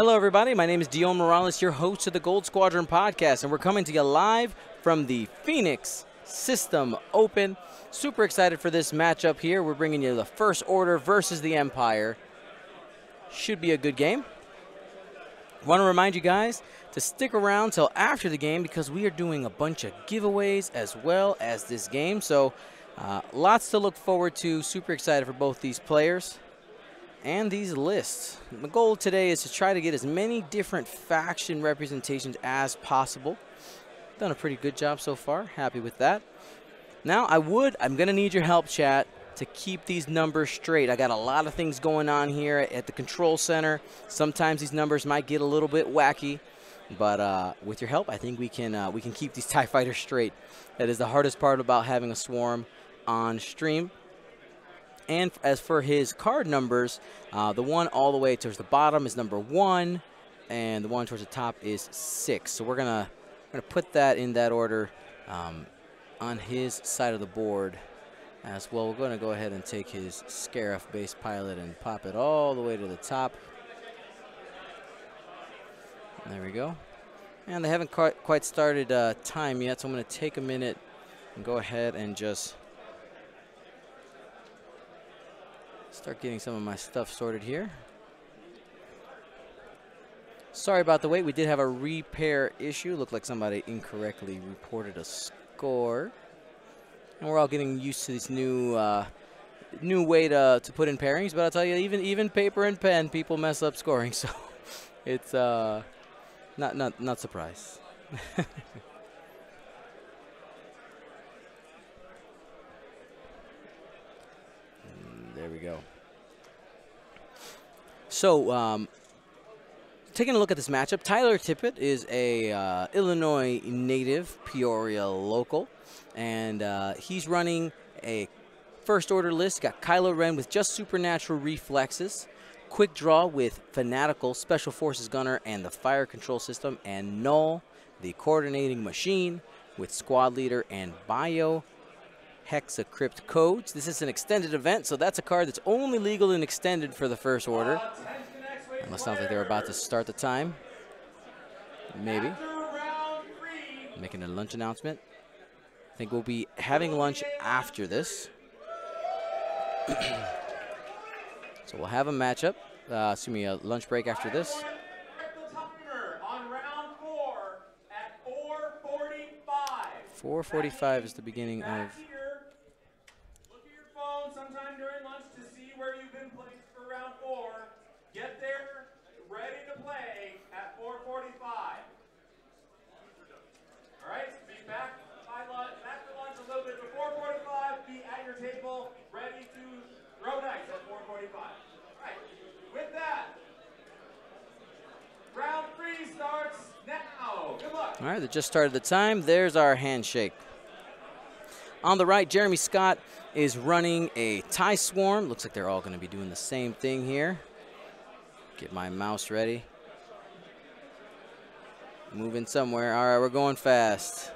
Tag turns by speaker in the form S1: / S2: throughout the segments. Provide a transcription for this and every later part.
S1: Hello, everybody. My name is Dion Morales, your host of the Gold Squadron podcast, and we're coming to you live from the Phoenix System Open. Super excited for this matchup here. We're bringing you the First Order versus the Empire. Should be a good game. Want to remind you guys to stick around till after the game because we are doing a bunch of giveaways as well as this game. So lots to look forward to. Super excited for both these players and these lists. The goal today is to try to get as many different faction representations as possible. Done a pretty good job so far. Happy with that. Now I'm going to need your help, chat, to keep these numbers straight. I got a lot of things going on here at the control center. Sometimes these numbers might get a little bit wacky, but with your help, I think we can keep these TIE fighters straight. That is the hardest part about having a swarm on stream. And as for his card numbers, the one all the way towards the bottom is number 1, and the one towards the top is 6. So we're gonna put that in that order on his side of the board as well. We're going to go ahead and take his Scarif-based pilot and pop it all the way to the top. There we go. And they haven't quite started time yet, so I'm going to take a minute and go ahead and just start getting some of my stuff sorted here. Sorry about the wait. We did have a repair issue. Looked like somebody incorrectly reported a score. And we're all getting used to this new way to put in pairings. But I'll tell you, even paper and pen, people mess up scoring. So it's not surprised. There we go. So taking a look at this matchup, Tyler Tippet is a Illinois native, Peoria local, and he's running a First Order list. Got Kylo Ren with just supernatural reflexes, Quick Draw with Fanatical, Special Forces Gunner, and the Fire Control System, and Null, the Coordinating Machine, with Squad Leader and Bio Hexacrypt codes. This is an extended event, so that's a card that's only legal and extended for the First Order. Unless it sounds like they're about to start the time. Maybe. Making a lunch announcement. I think we'll be having lunch after this. So we'll have a matchup. Excuse me, a lunch break after this.
S2: On round 4 at 4:45.
S1: 4:45 is the beginning of.
S2: Look at your phone sometime during lunch to see where you've been placed for round 4. Get there, ready to play at 4:45. All right, be back for lunch a little bit before 4:45. Be at your table, ready to throw dice at 4:45. All right, with that, round 3 starts now. Good luck.
S1: All right, they just started the time. There's our handshake. On the right, Jeremy Scott is running a TIE Swarm. Looks like they're all going to be doing the same thing here. Get my mouse ready. Moving somewhere. All right, we're going fast.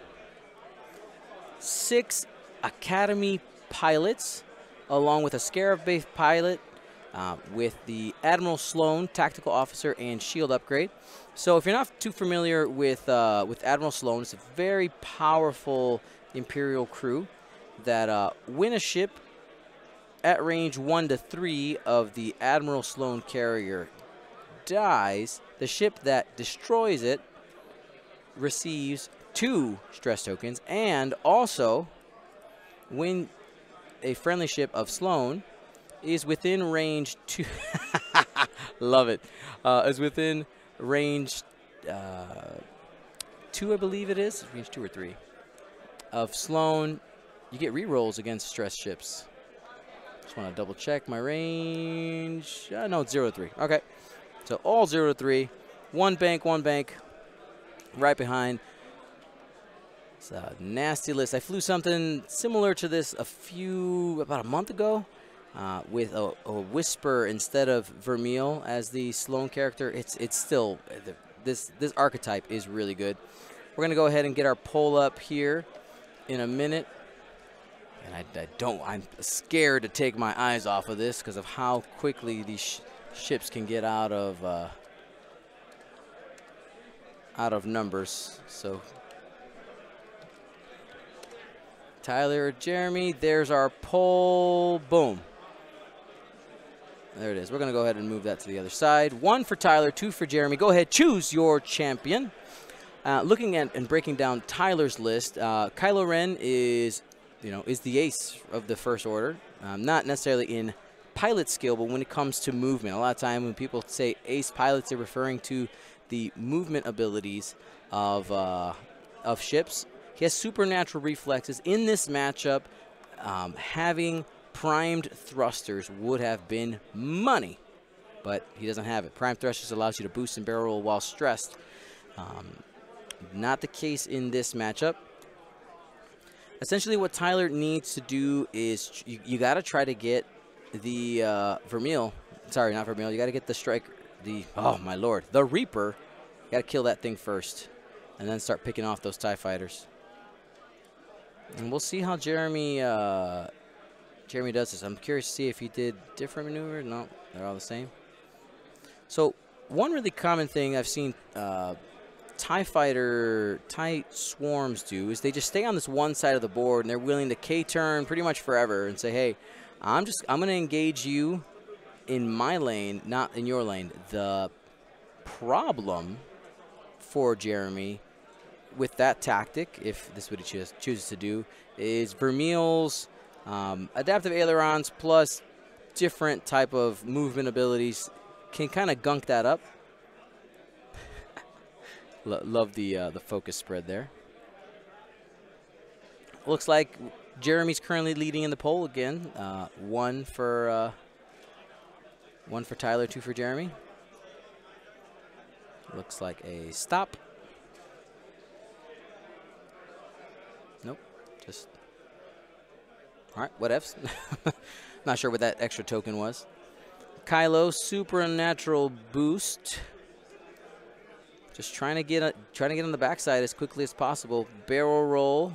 S1: 6 Academy pilots, along with a Scarif-based pilot with the Admiral Sloan, Tactical Officer, and Shield upgrade. So if you're not too familiar with Admiral Sloan, it's a very powerful Imperial crew that when a ship at range 1 to 3 of the Admiral Sloan carrier dies, the ship that destroys it receives 2 stress tokens, and also when a friendly ship of Sloan is within range 2 love it, is within range 2, I believe it is, range 2 or 3 of Sloan, you get rerolls against stress ships. Just want to double check my range. No, it's 0 to 3. Okay. So all 0 to 3. One bank. Right behind. It's a nasty list. I flew something similar to this about a month ago with a Whisper instead of Vermeil as the Sloan character. It's still, this archetype is really good. We're going to go ahead and get our poll up here in a minute. And I'm scared to take my eyes off of this because of how quickly these ships can get out of out of numbers. So Tyler or Jeremy, there's our poll. Boom. There it is. We're going to go ahead and move that to the other side. 1 for Tyler, 2 for Jeremy. Go ahead, choose your champion. Looking at and breaking down Tyler's list, Kylo Ren is the ace of the First Order. Not necessarily in pilot skill, but when it comes to movement. A lot of time when people say ace pilots, they're referring to the movement abilities of ships. He has supernatural reflexes. In this matchup, having primed thrusters would have been money, but he doesn't have it. Primed thrusters allows you to boost and barrel roll while stressed. Not the case in this matchup. Essentially what Tyler needs to do is you got to try to get the Vermeil. Sorry, not Vermeil. You got to get the Striker. Oh, my Lord. The Reaper. You got to kill that thing first and then start picking off those TIE fighters. And we'll see how Jeremy does this. I'm curious to see if he did different maneuver. No, they're all the same. So one really common thing I've seen TIE swarms do is they just stay on this one side of the board and they're willing to K-turn pretty much forever and say, hey, I'm going to engage you in my lane, not in your lane. The problem for Jeremy with that tactic, if this is what he chooses to do, is Vermeil's adaptive ailerons plus different type of movement abilities can kind of gunk that up. Love the focus spread there. Looks like Jeremy's currently leading in the poll again. 1 for Tyler, 2 for Jeremy. Looks like a stop. Nope, just all right. Whatevs. Not sure what that extra token was. Kylo, supernatural boost. Just trying to get on the backside as quickly as possible. Barrel roll.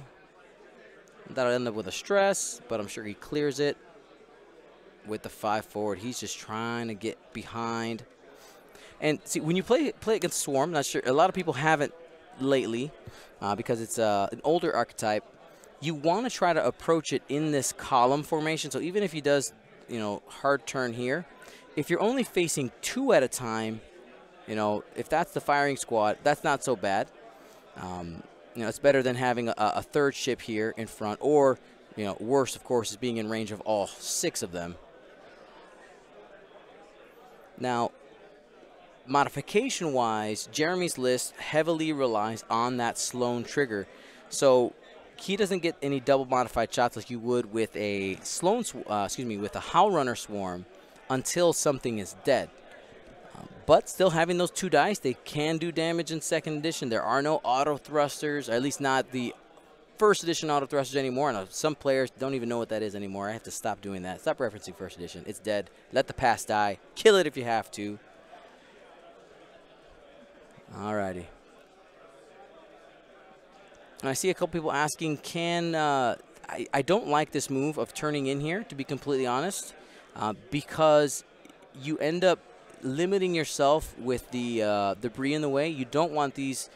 S1: That'll end up with a stress, but I'm sure he clears it with the 5 forward. He's just trying to get behind. And see, when you play against Swarm, not sure a lot of people haven't lately because it's an older archetype. You want to try to approach it in this column formation. So even if he does, hard turn here, if you're only facing 2 at a time, if that's the firing squad, that's not so bad. It's better than having a third ship here in front, or, worse, of course, is being in range of all 6 of them. Now, modification-wise, Jeremy's list heavily relies on that Sloan trigger. So he doesn't get any double modified shots like you would with a with a Howl Runner Swarm until something is dead. But still having those 2 dice, they can do damage in 2nd edition. There are no auto thrusters, or at least not the 1st edition auto thrusters anymore. And some players don't even know what that is anymore. I have to stop doing that. Stop referencing 1st edition. It's dead. Let the past die. Kill it if you have to. Alrighty. And I see a couple people asking, I don't like this move of turning in here, to be completely honest, because you end up limiting yourself with the debris in the way. You don't want these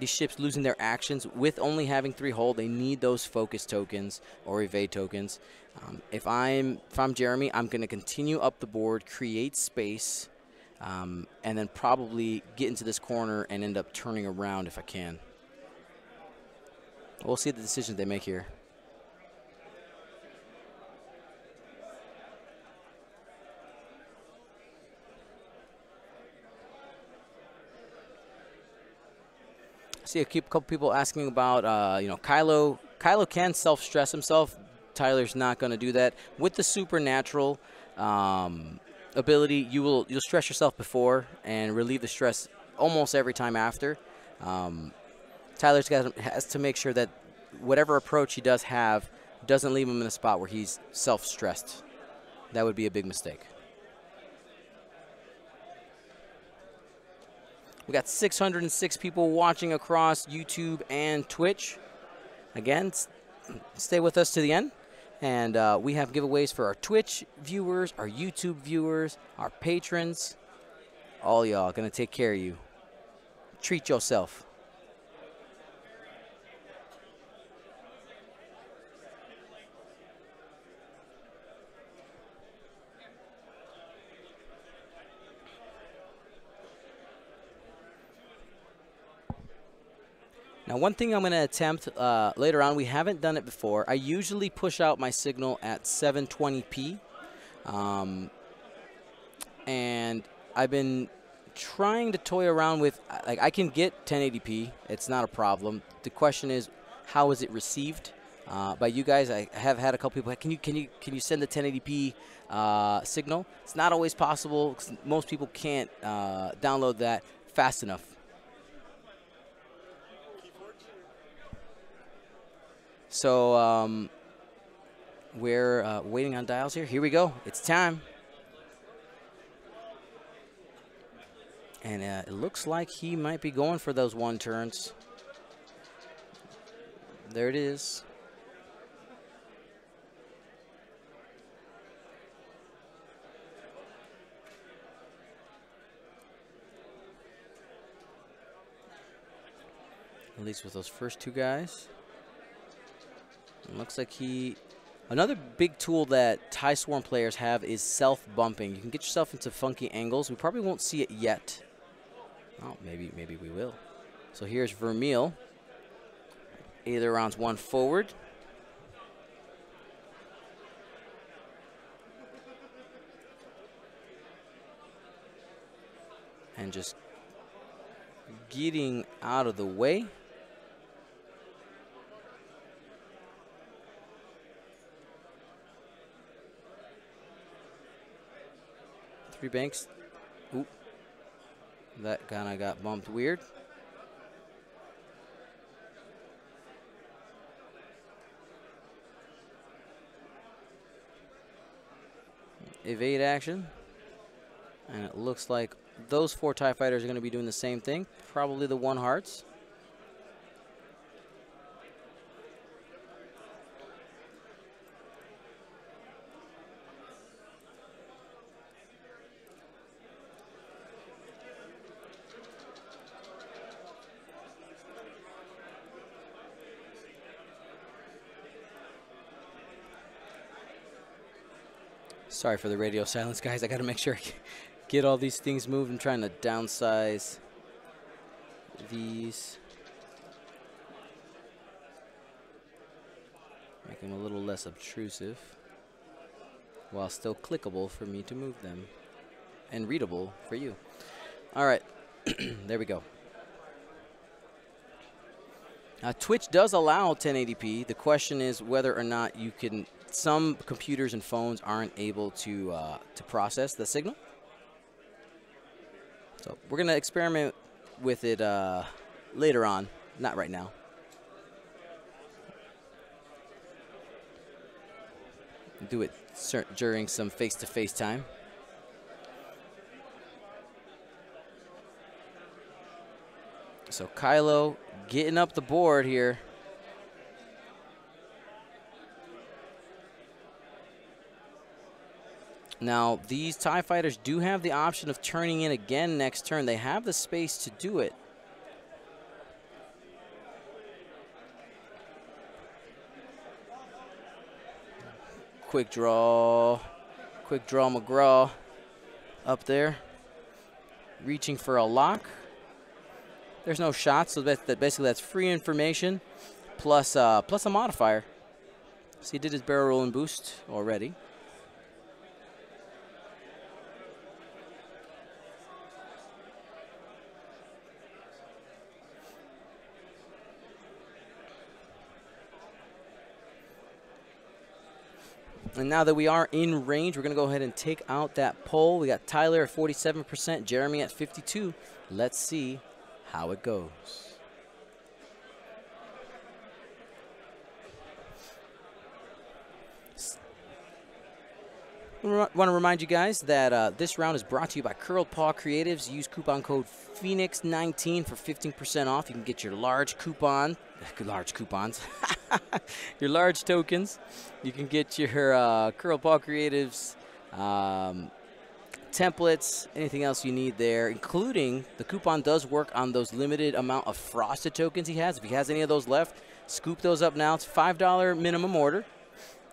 S1: ships losing their actions with only having 3 hull. They need those focus tokens or evade tokens. If I'm Jeremy, I'm going to continue up the board, create space, and then probably get into this corner and end up turning around if I can. We'll see the decisions they make here. I see a couple people asking about, Kylo. Kylo can self-stress himself. Tyler's not going to do that. With the supernatural ability, you'll stress yourself before and relieve the stress almost every time after. Tyler's has to make sure that whatever approach he does have doesn't leave him in a spot where he's self-stressed. That would be a big mistake. We got 606 people watching across YouTube and Twitch. Again, stay with us to the end. And we have giveaways for our Twitch viewers, our YouTube viewers, our patrons. All y'all going to take care of you. treat yourself. Now, one thing I'm going to attempt later on, we haven't done it before. I usually push out my signal at 720p. And I've been trying to toy around with, like, I can get 1080p. It's not a problem. The question is, how is it received by you guys? I have had a couple people, can you send the 1080p signal? It's not always possible, 'cause most people can't download that fast enough. So we're waiting on dials here. Here we go. It's time. And it looks like he might be going for those 1 turns. There it is. At least with those first 2 guys. It looks like he... Another big tool that TIE Swarm players have is self-bumping. You can get yourself into funky angles. We probably won't see it yet. Oh, maybe we will. So here's Vermeil. Ailerons 1 forward. And just getting out of the way. Three banks. Oop. That kind of got bumped weird. Evade action. And it looks like those 4 TIE fighters are going to be doing the same thing. Probably the 1 hearts. Sorry for the radio silence, guys. I got to make sure I get all these things moved. I'm trying to downsize these. Make them a little less obtrusive while still clickable for me to move them and readable for you. All right. There we go. Twitch does allow 1080p. The question is whether or not you can... Some computers and phones aren't able to process the signal. So we're going to experiment with it later on, not right now. Do it during some face-to-face time. So Kylo getting up the board here. Now, these TIE fighters do have the option of turning in again next turn. They have the space to do it. Quick draw McGraw up there. Reaching for a lock. There's no shot, so basically that's free information plus a modifier. So he did his barrel roll and boost already. And now that we are in range, we're going to go ahead and take out that pole. We got Tyler at 47%, Jeremy at 52%. Let's see how it goes. I want to remind you guys that this round is brought to you by Curled Paw Creatives. Use coupon code Phoenix19 for 15% off. You can get your large coupons, your large tokens. You can get your Curled Paw Creatives templates, anything else you need there, including the coupon does work on those limited amount of frosted tokens he has. If he has any of those left, scoop those up now. It's $5 minimum order.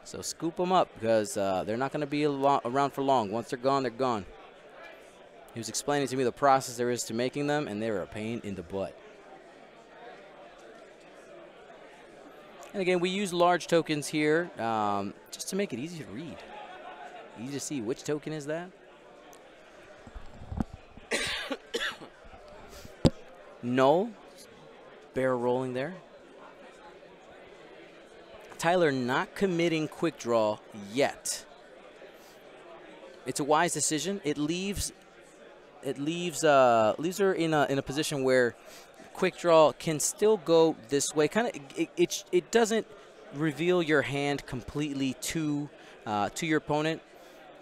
S1: So scoop them up because they're not going to be around for long. Once they're gone, they're gone. He was explaining to me the process there is to making them, and they were a pain in the butt. And again, we use large tokens here just to make it easy to read. Easy to see which token is that. Null, barrel rolling there. Tyler not committing quick draw yet. It's a wise decision. It leaves her in a position where quick draw can still go this way. Kind of, it doesn't reveal your hand completely to your opponent.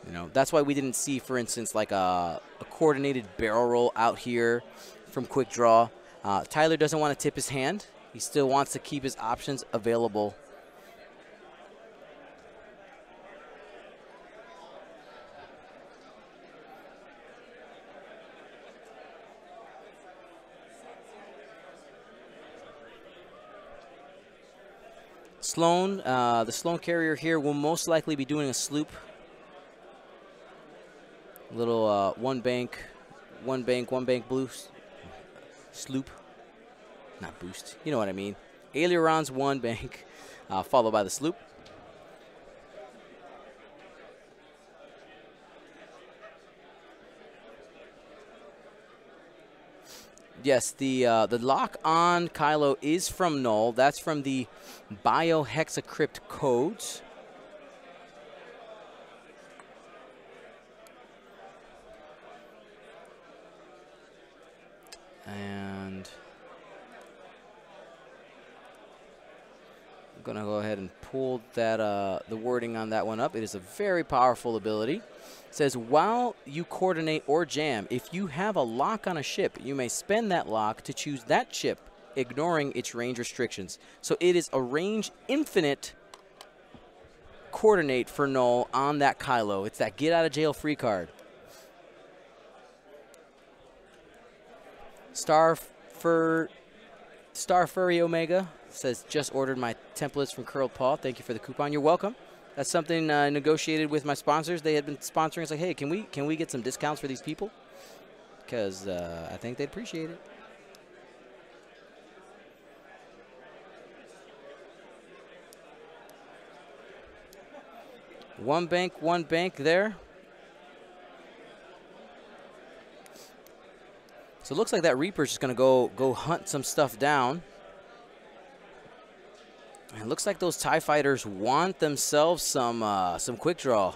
S1: You know, that's why we didn't see, for instance, like a coordinated barrel roll out here from quick draw. Tyler doesn't want to tip his hand. He still wants to keep his options available. Sloan, the Sloan carrier here will most likely be doing a sloop. Little one bank boost. Sloop. Not boost. You know what I mean. Ailerons, one bank, followed by the sloop. Yes, the lock on Kylo is from Null. That's from the biohexacrypt codes. And I'm gonna go ahead and pull that the wording on that one up. It is a very powerful ability. It says, while you coordinate or jam, if you have a lock on a ship, you may spend that lock to choose that ship, ignoring its range restrictions. So it is a range infinite coordinate for Null on that Kylo. It's that get out of jail free card. Star Furry Omega says, just ordered my templates from Curled Paw. Thank you for the coupon. You're welcome. That's something I negotiated with my sponsors. They had been sponsoring. It's like, hey, can we get some discounts for these people? Because I think they'd appreciate it. One bank there. So it looks like that Reaper's just going to go hunt some stuff down. And it looks like those TIE fighters want themselves some quick draw.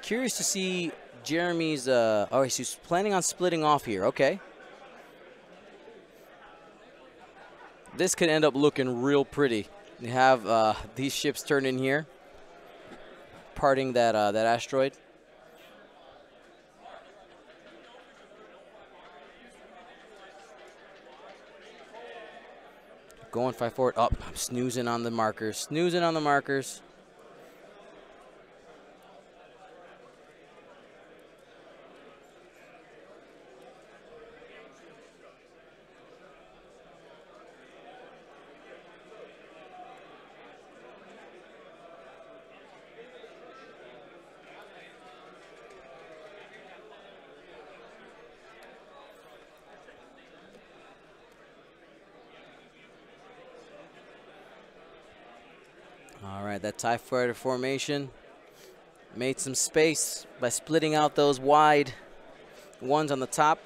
S1: Curious to see Jeremy's. Oh, he's planning on splitting off here. Okay. This could end up looking real pretty. You have these ships turned in here, parting that that asteroid. Going 5 forward. Up. I'm snoozing on the markers. Snoozing on the markers. All right, that TIE fighter formation made some space by splitting out those wide ones on the top.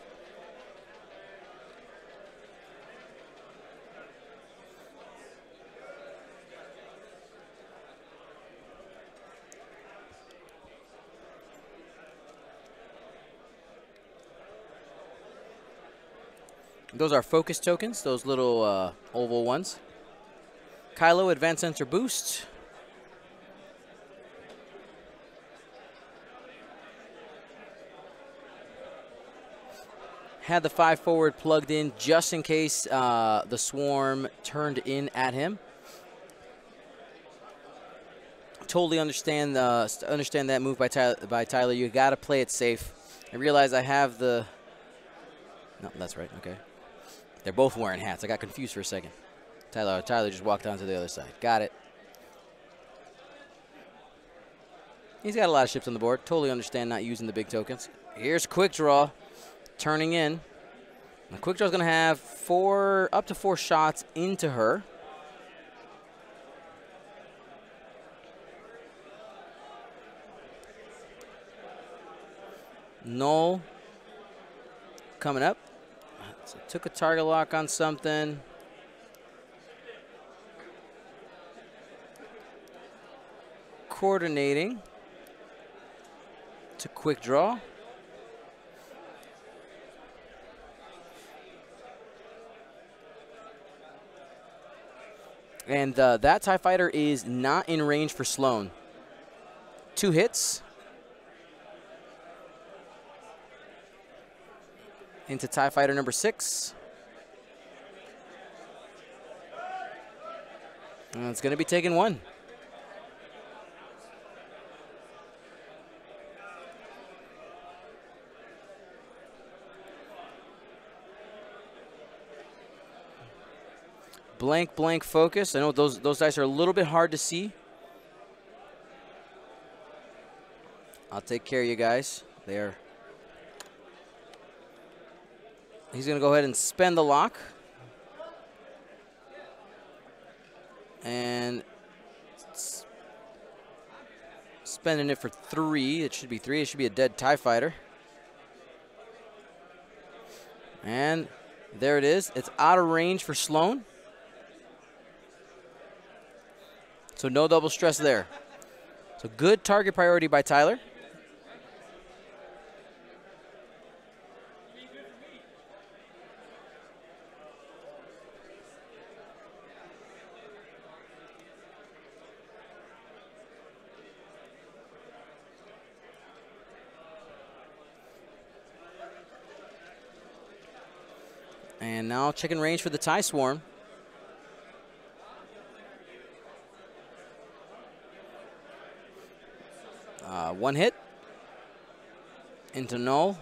S1: Those are focus tokens, those little oval ones. Kylo, Advanced Sensor Boost. Had the 5 forward plugged in just in case the swarm turned in at him. totally understand that move by Tyler. You got to play it safe. I realize I have the. No, that's right. Okay. They're both wearing hats. I got confused for a second. Tyler just walked on to the other side. Got it. He's got a lot of ships on the board. Totally understand not using the big tokens. Here's Quick Draw, turning in. Now, Quick Draw is going to have up to four shots into her. Null coming up. So took a target lock on something. Coordinating to Quick Draw. And that TIE Fighter is not in range for Sloan. 2 hits. Into TIE Fighter number 6. And it's going to be taking 1. Blank focus. I know those dice are a little bit hard to see. I'll take care of you guys. There. He's going to go ahead and spend the lock. And spending it for 3. It should be 3. It should be a dead TIE Fighter. And there it is. It's out of range for Sloan. So no double stress there. So good target priority by Tyler. And now checking range for the TIE Swarm. One hit into null.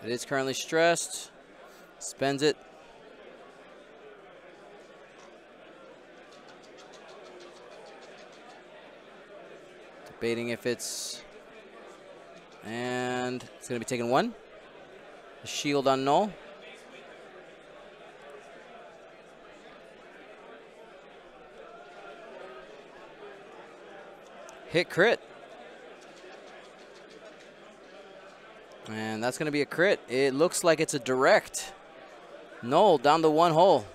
S1: It is currently stressed. Spends it. Debating if it's. And it's going to be taking 1. The shield on null. Hit crit. And that's going to be a crit. It looks like it's a direct. Null down the 1 hole.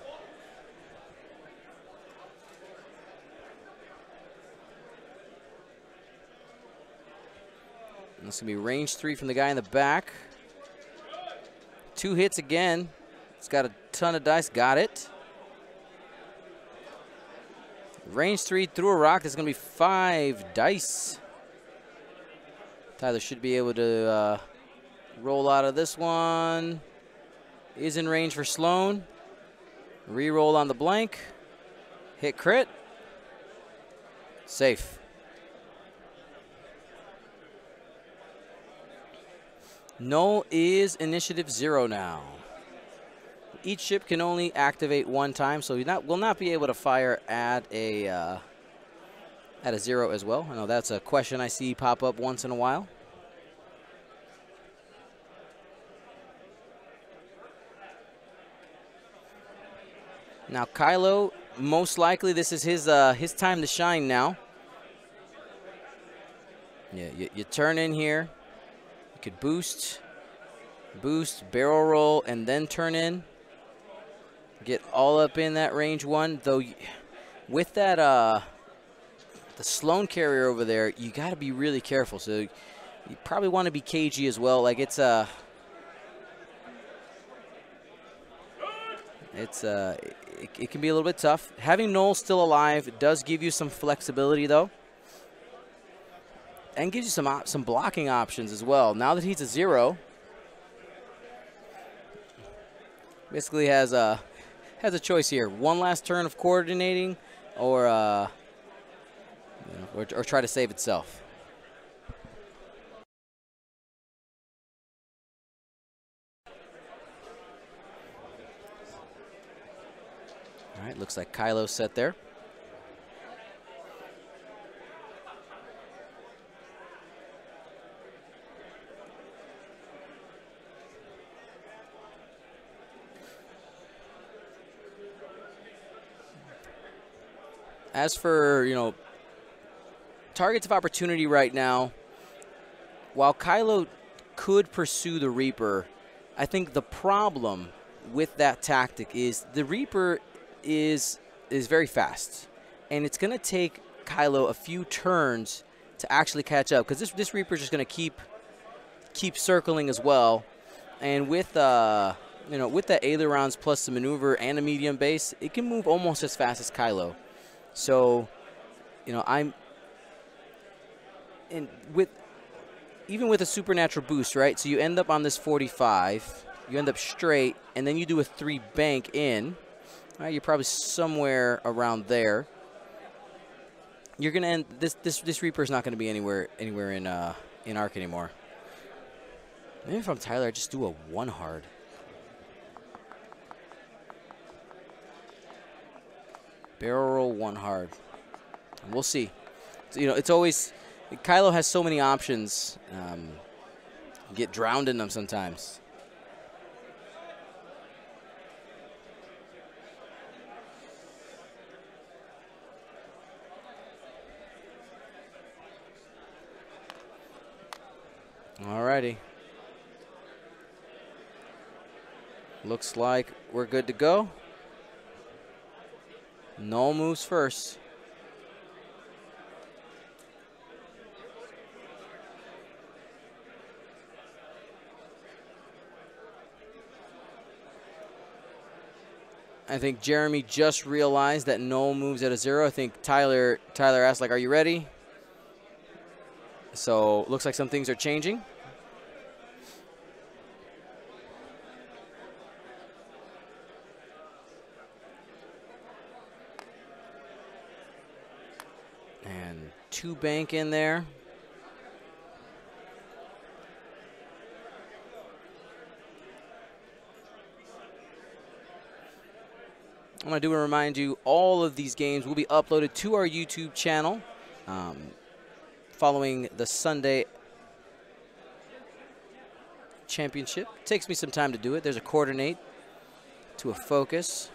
S1: And this is going to be range 3 from the guy in the back. 2 hits again. It's got a ton of dice. Got it. Range 3 through a rock. There's going to be 5 dice. Tyler should be able to roll out of this one. Is in range for Sloan. Reroll on the blank. Hit crit. Safe. Null is initiative 0 now. Each ship can only activate 1 time, so you will not be able to fire at a 0 as well. I know that's a question I see pop up once in a while. Now Kylo, most likely this is his time to shine now. Yeah, you turn in here. You could boost, barrel roll, and then turn in. Get all up in that range 1, though. With that, the Sloan carrier over there, you got to be really careful. So you probably want to be cagey as well. Like it can be a little bit tough. Having Null still alive does give you some flexibility, though, and gives you some blocking options as well. Now that he's a 0, basically has a choice here. 1 last turn of coordinating, or, or try to save itself. All right, looks like Kylo's set there. As for, targets of opportunity right now, while Kylo could pursue the Reaper, I think the problem with that tactic is the Reaper is very fast, and it's going to take Kylo a few turns to actually catch up, because this Reaper is just going to keep circling as well, and with with the ailerons plus the maneuver and a medium base, it can move almost as fast as Kylo. So, even with a supernatural boost, right? So you end up on this 45, you end up straight, and then you do a 3 bank in. Right, you're probably somewhere around there. You're gonna end this Reaper's not gonna be anywhere in arc anymore. Maybe if I'm Tyler, I just do a 1 hard. Barrel roll 1 hard. And we'll see. It's always, Kylo has so many options. Get drowned in them sometimes. Alrighty. Looks like we're good to go. Null moves first. I think Jeremy just realized that Null moves at a 0. I think Tyler asked, like, are you ready? So looks like some things are changing. And 2 bank in there. I'm going to remind you, all of these games will be uploaded to our YouTube channel following the Sunday championship. Takes me some time to do it. There's a coordinate to a focus.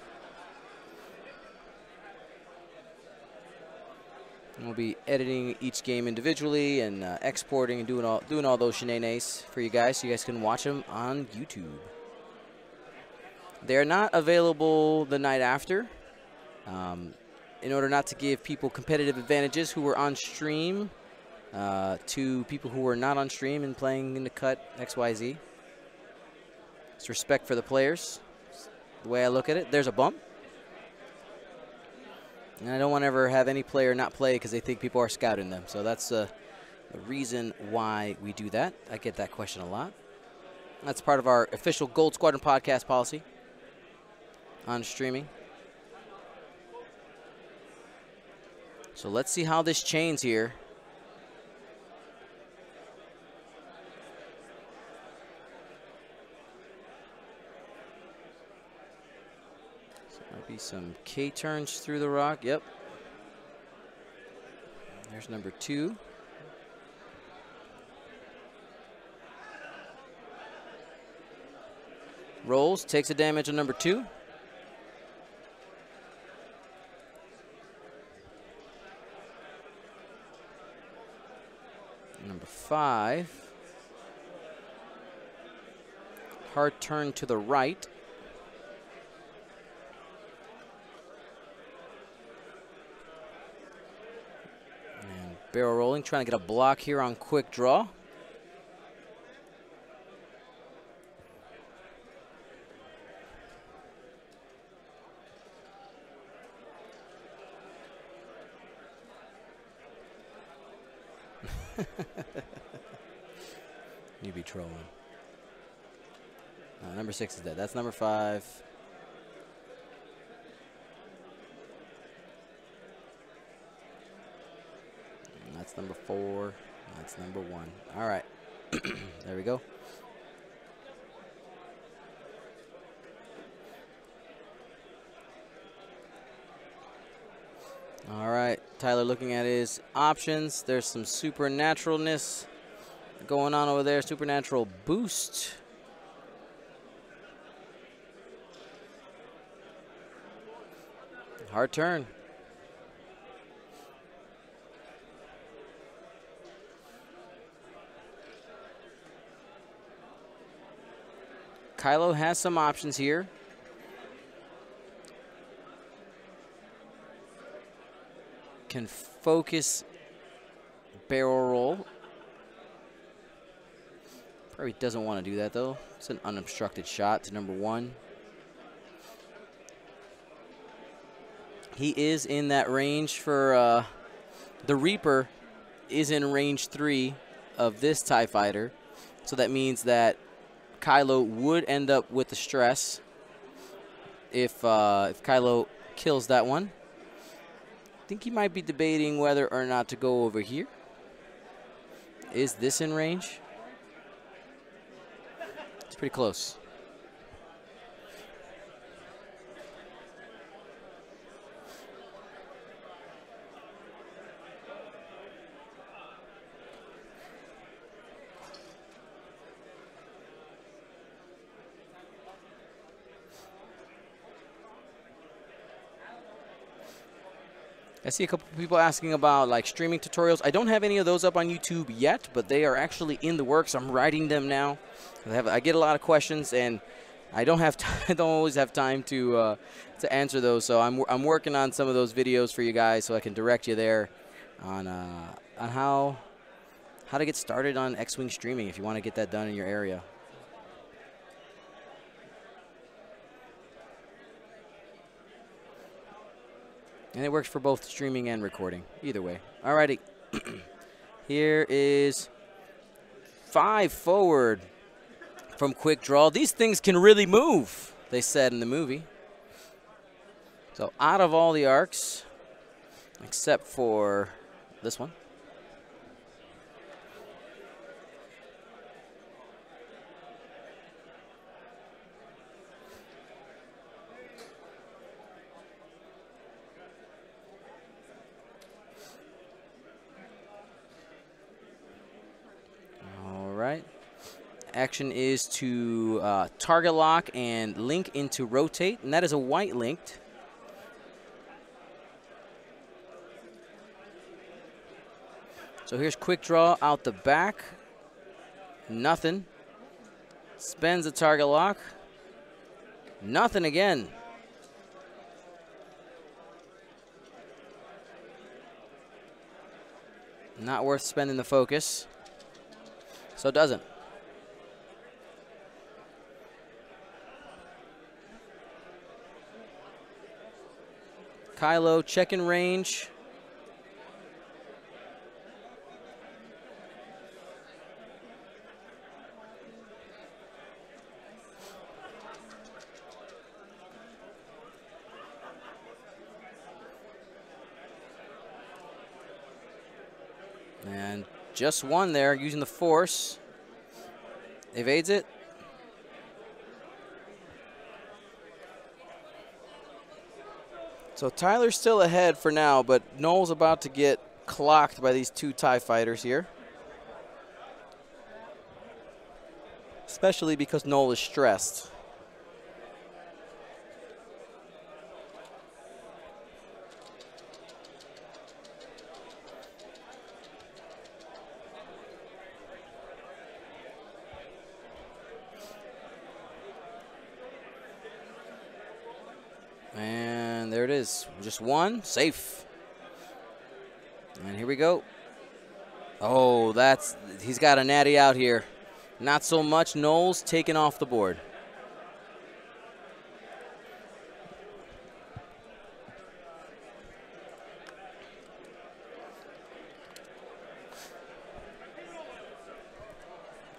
S1: And we'll be editing each game individually and exporting and doing all those shenanigans for you guys, so you guys can watch them on YouTube. They're not available the night after, in order not to give people competitive advantages who were on stream to people who were not on stream and playing in the cut XYZ. It's respect for the players, the way I look at it. There's a bump. And I don't want to ever have any player not play because they think people are scouting them. So that's the reason why we do that. I get that question a lot. That's part of our official Gold Squadron podcast policy on streaming. So let's see how this chains here. So might be some K turns through the rock. Yep. There's number 2. Rolls, takes a damage on number 2. Number 5. Hard turn to the right. And barrel rolling, trying to get a block here on quick draw. You be trolling. Number 6 is dead. That's number 5. number 4. That's number 1. All right. There we go. All right, Tyler looking at his options. There's some supernaturalness going on over there. Supernatural boost. Hard turn. Kylo has some options here. Can focus barrel roll. Probably doesn't want to do that though. It's an unobstructed shot to number 1. He is in that range for the Reaper is in range 3 of this TIE fighter. So that means that Kylo would end up with the stress if Kylo kills that one. I think he might be debating whether or not to go over here. Is this in range? It's pretty close. I see a couple people asking about like streaming tutorials. I don't have any of those up on YouTube yet, but they are actually in the works. I'm writing them now. I get a lot of questions, and I don't have I don't always have time to answer those. So I'm working on some of those videos for you guys, so I can direct you there on how to get started on X-Wing streaming if you want to get that done in your area. And it works for both streaming and recording, either way. All righty. Here is 5 forward from quick draw. These things can really move, they said in the movie. So out of all the arcs, except for this one. Right. Action is to target lock and link into rotate, and that is a white linked. So here's quick draw out the back. Nothing. Spends the target lock. Nothing again. Not worth spending the focus. So it doesn't. Kylo checking range. And just one there, using the force. Evades it. So Tyler's still ahead for now, but Noel's about to get clocked by these 2 TIE fighters here. Especially because Noel is stressed. And there it is. Just one. Safe. And here we go. Oh, he's got a natty out here. Not so much. Noel's taken off the board.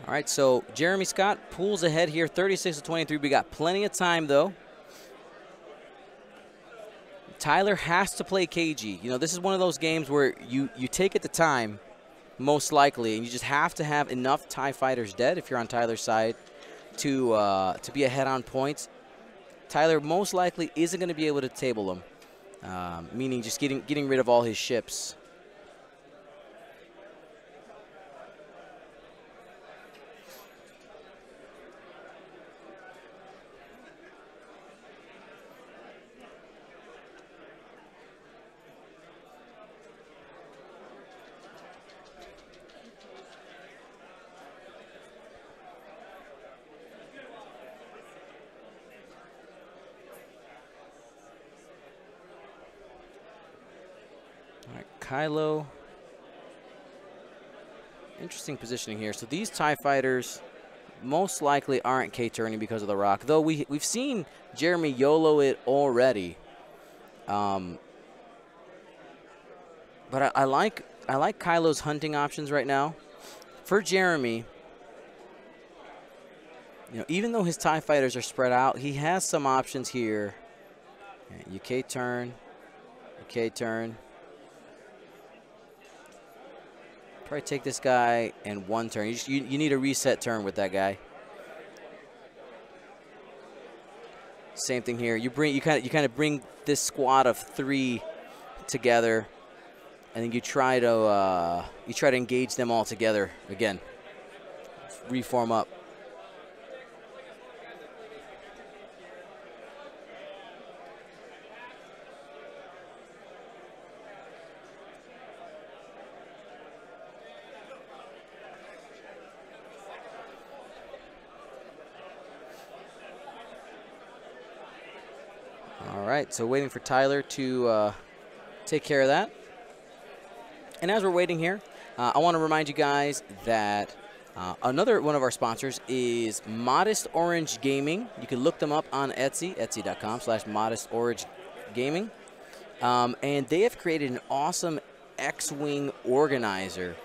S1: All right, so Jeremy Scott pulls ahead here, 36-23. We got plenty of time, though. Tyler has to play cagey. You know, this is one of those games where you take it to time, most likely, and you just have to have enough TIE fighters dead if you're on Tyler's side to be ahead on points. Tyler most likely isn't going to be able to table him, meaning just getting rid of all his ships. Kylo, interesting positioning here. So these TIE fighters most likely aren't K-turning because of the rock, though we've seen Jeremy YOLO it already. But I like Kylo's hunting options right now. For Jeremy, even though his TIE fighters are spread out, he has some options here. You K-turn, you K-turn. Probably take this guy and one turn. You need a reset turn with that guy. Same thing here. You kind of bring this squad of 3 together, and then you try to engage them all together again. Reform up. All right, so waiting for Tyler to take care of that. And as we're waiting here, I want to remind you guys that another one of our sponsors is Modest Orange Gaming. You can look them up on Etsy, etsy.com/ModestOrangeGaming. And they have created an awesome X-Wing organizer.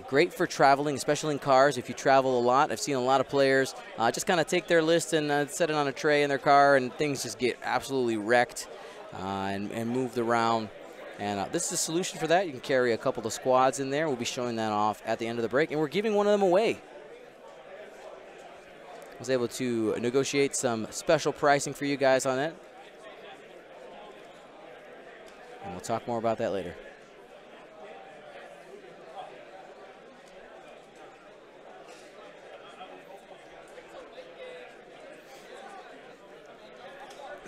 S1: Great for traveling, especially in cars. If you travel a lot, I've seen a lot of players just kind of take their list and set it on a tray in their car, and things just get absolutely wrecked and moved around. And this is a solution for that. You can carry a couple of squads in there. We'll be showing that off at the end of the break, and we're giving one of them away. I was able to negotiate some special pricing for you guys on it. And we'll talk more about that later.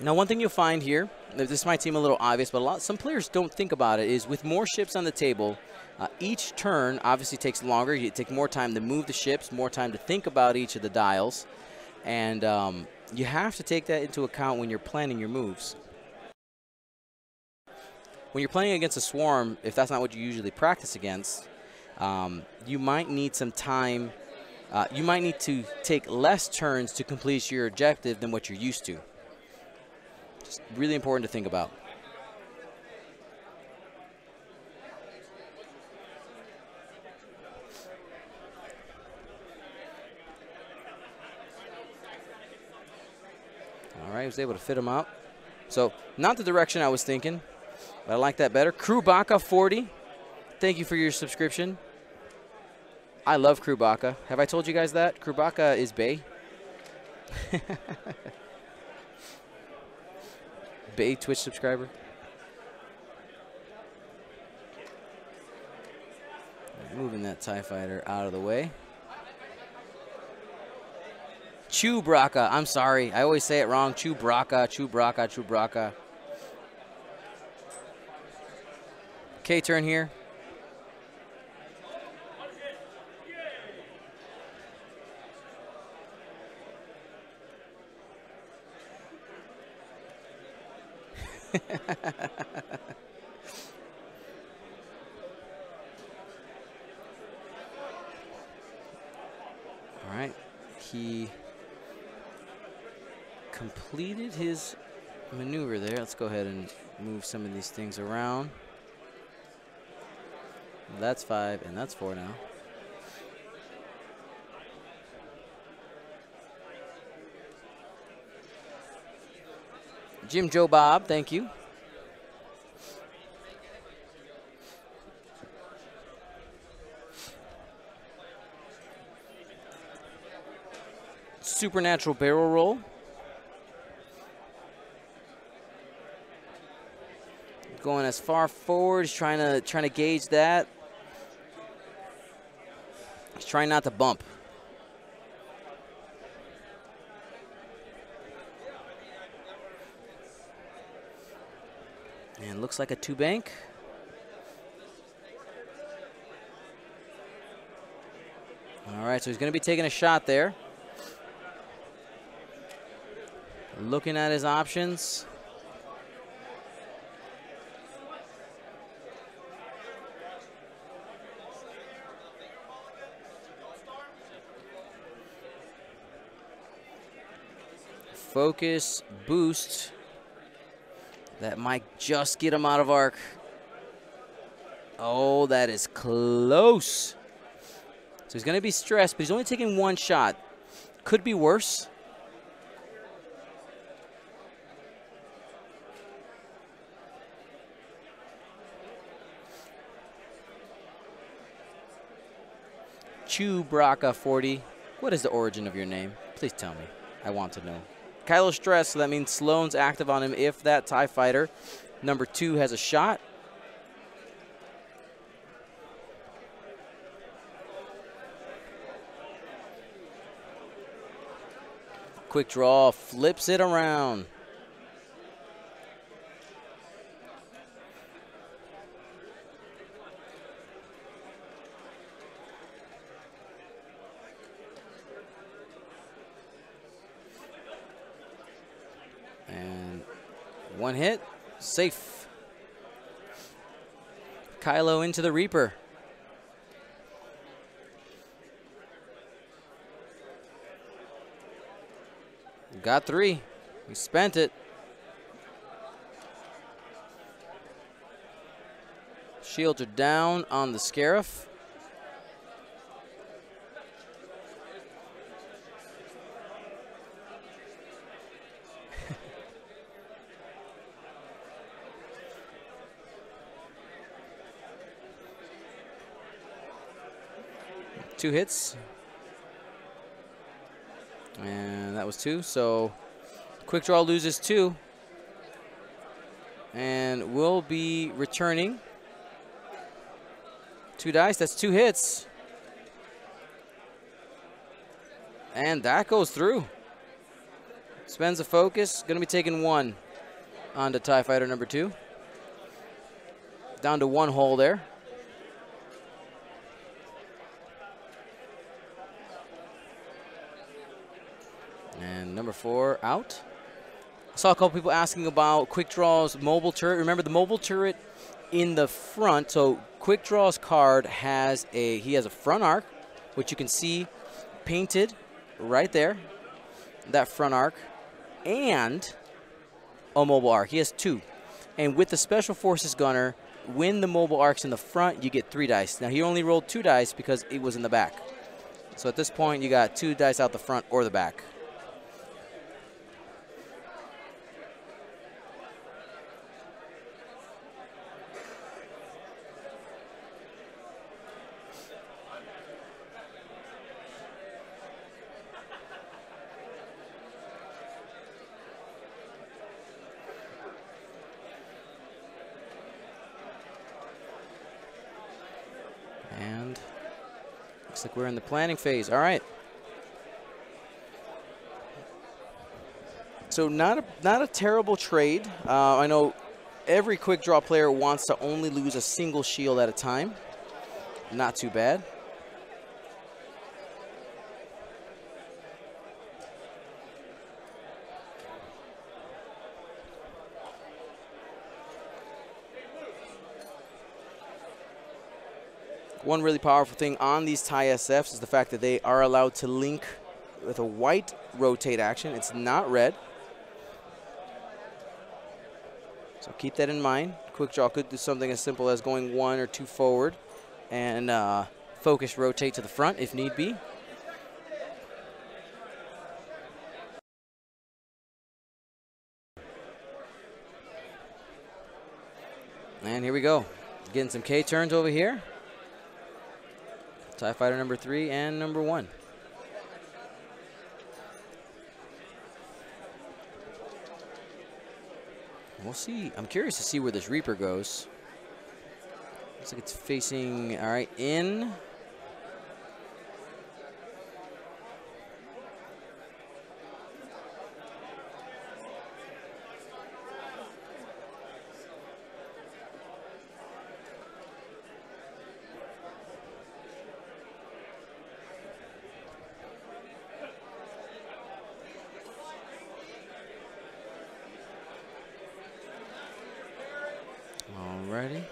S1: Now, one thing you'll find here, this might seem a little obvious, but some players don't think about it, is with more ships on the table, each turn obviously takes longer. You take more time to move the ships, more time to think about each of the dials, and you have to take that into account when you're planning your moves. When you're playing against a swarm, if that's not what you usually practice against, you might need some time. You might need to take less turns to complete your objective than what you're used to. Just really important to think about. All right, I was able to fit him out. So not the direction I was thinking, but I like that better. Crew Baka 40, thank you for your subscription. I love Crew Baka. Have I told you guys that? Crew Baka is Bay. Bay Twitch subscriber. Moving that TIE fighter out of the way. Chewbacca. I'm sorry. I always say it wrong. Chewbacca, Chewbacca, Chewbacca. K-turn here. All right, he completed his maneuver there. Let's go ahead and move some of these things around. That's 5 and that's 4 now. Jim Joe Bob, thank you. supernatural barrel roll. Going as far forward, he's trying to gauge that. He's trying not to bump. And looks like a 2-bank. All right, so he's going to be taking a shot there. Looking at his options. Focus, boost. That might just get him out of arc. Oh, that is close. So he's going to be stressed, but he's only taking one shot. Could be worse. Chewbacca 40. What is the origin of your name? Please tell me. I want to know. Kylo's stressed, so that means Sloan's active on him if that TIE Fighter number 2 has a shot. Quick draw, flips it around. And one hit, safe. Kylo into the Reaper. Got 3. He spent it. Shields are down on the Scarif. Two hits. And that was 2, so quick draw loses 2. And will be returning 2 dice. That's 2 hits. And that goes through. Spends a focus. Going to be taking 1 on to TIE Fighter number 2. Down to 1 hole there. And number 4 out. I saw a couple people asking about Quick Draw's mobile turret. Remember the mobile turret in the front. So Quick Draw's card has a front arc, which you can see painted right there. That front arc, and a mobile arc. He has 2. And with the Special Forces Gunner, when the mobile arc's in the front, you get 3 dice. Now he only rolled 2 dice because it was in the back. So at this point, you got 2 dice out the front or the back. And looks like we're in the planning phase. All right. So not a terrible trade. I know every quick draw player wants to only lose a single shield at a time. Not too bad. One really powerful thing on these TIE SFs is the fact that they are allowed to link with a white rotate action. It's not red. So keep that in mind. Quick draw could do something as simple as going 1 or 2 forward and focus rotate to the front if need be. And here we go. Getting some K turns over here. TIE Fighter number 3 and number 1. We'll see. I'm curious to see where this Reaper goes. Looks like it's facing, all right, in. Alrighty.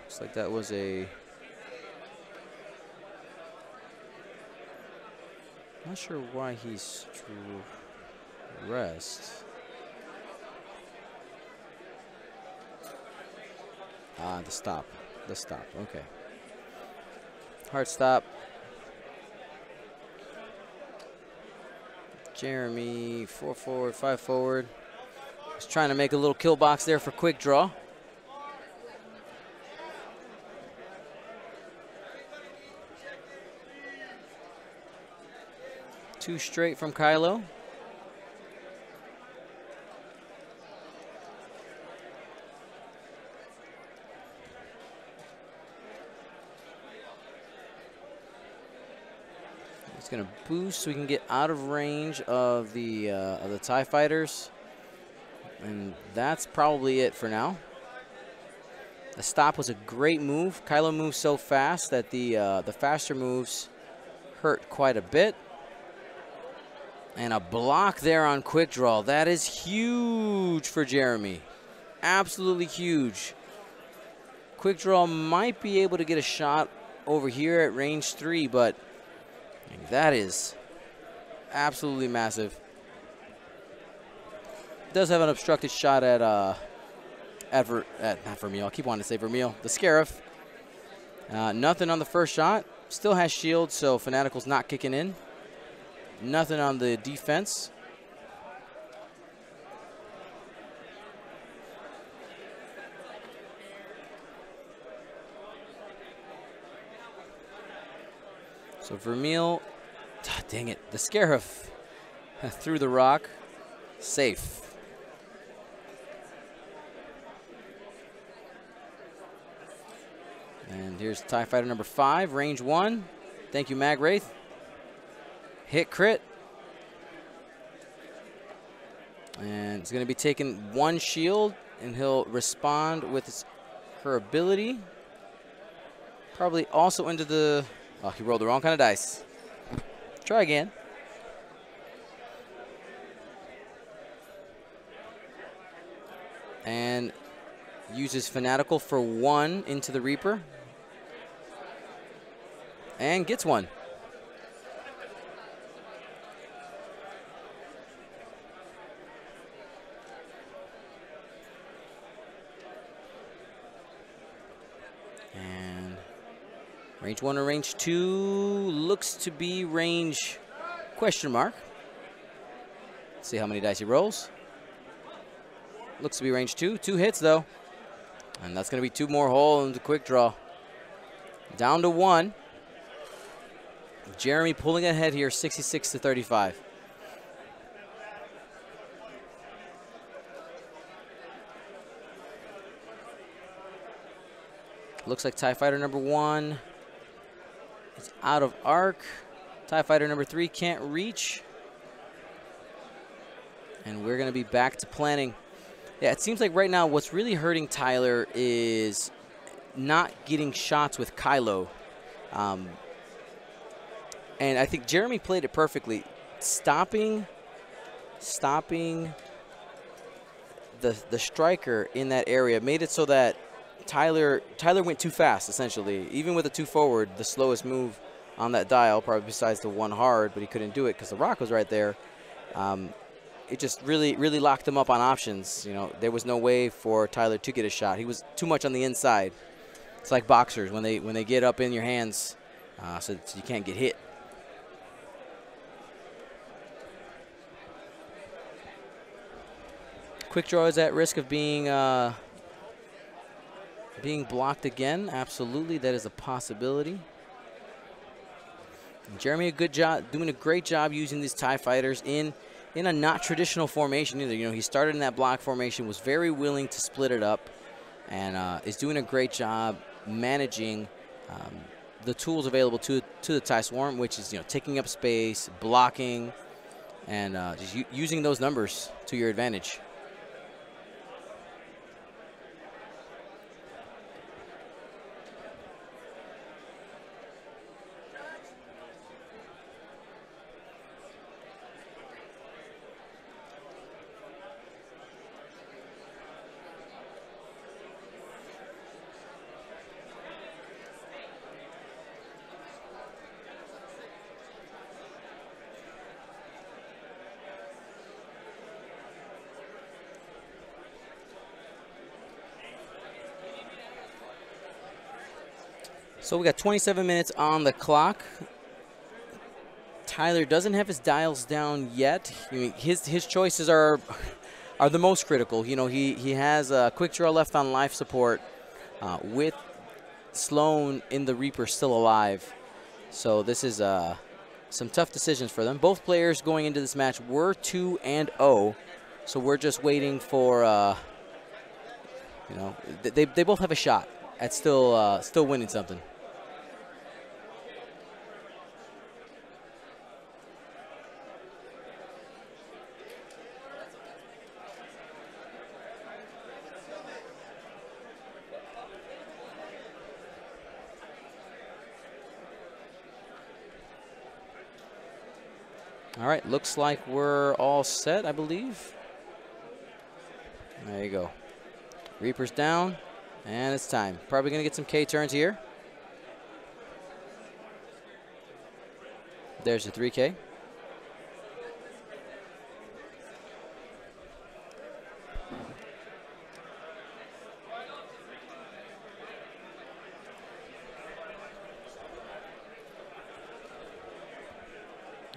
S1: Looks like that was a. Not sure why he's rest. Ah, the stop. The stop. Okay. Hard stop. Jeremy, 4 forward, 5 forward. He's trying to make a little kill box there for quick draw. Two straight from Kylo. He's gonna boost so we can get out of range of the TIE fighters. And that's probably it for now. The stop was a great move. Kylo moves so fast that the faster moves hurt quite a bit. And a block there on quick draw. That is huge for Jeremy. Absolutely huge. Quick draw might be able to get a shot over here at range 3, but that is absolutely massive. Does have an obstructed shot at not Vermeil. I keep wanting to say Vermeil. The Scarif. Nothing on the first shot. Still has shield, so Fanatical's not kicking in. Nothing on the defense. So Vermeil, dang it, the Scarif threw the rock. Safe. And here's TIE Fighter number 5, range 1. Thank you, Mag Wraith. Hit crit. And it's going to be taking 1 shield, and he'll respond with her ability. Probably also into the... Oh, he rolled the wrong kind of dice. Try again. And uses Fanatical for 1 into the Reaper. And gets 1. And range 1 or range 2 looks to be range question mark. Let's see how many dice he rolls. Looks to be range 2. 2 hits, though. And that's going to be 2 more hole into quick draw. Down to 1. Jeremy pulling ahead here, 66 to 35. Looks like TIE Fighter number 1 is out of arc. TIE Fighter number 3 can't reach. And we're going to be back to planning. Yeah, it seems like right now what's really hurting Tyler is not getting shots with Kylo. And I think Jeremy played it perfectly. Stopping the striker in that area made it so that Tyler went too fast, essentially. Even with a 2 forward, the slowest move on that dial, probably besides the 1 hard, but he couldn't do it because the rock was right there. It just really locked him up on options. You know, there was no way for Tyler to get a shot. He was too much on the inside. It's like boxers when they get up in your hands, so you can't get hit. Quick draw is at risk of being blocked again. Absolutely, that is a possibility. And Jeremy, a good job, doing a great job using these TIE fighters in in a not traditional formation either. You know, he started in that block formation, was very willing to split it up, and is doing a great job managing the tools available to the TIE Swarm, which is, you know, taking up space, blocking, and just using those numbers to your advantage. So we got 27 minutes on the clock. Tyler doesn't have his dials down yet. I mean, his choices are the most critical. You know, he has a quick draw left on life support with Sloan in the Reaper still alive. So this is some tough decisions for them. Both players going into this match were 2-0. So we're just waiting for, you know, they both have a shot at still winning something. All right, looks like we're all set, I believe. There you go. Reaper's down, and it's time. Probably going to get some K turns here. There's the 3K.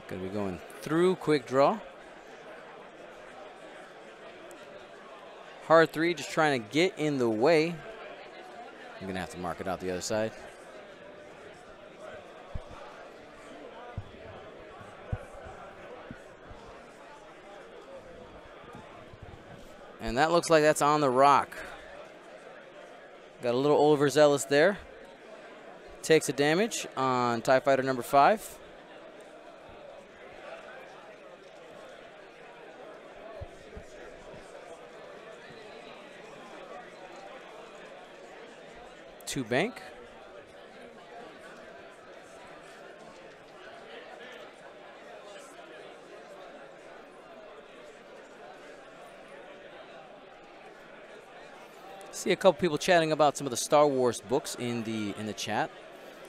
S1: Going to be going through quick draw. Hard 3, just trying to get in the way. I'm going to have to mark it out the other side. And that looks like that's on the rock. Got a little overzealous there. Takes a damage on TIE Fighter number 5. To bank. See a couple people chatting about some of the Star Wars books in the chat.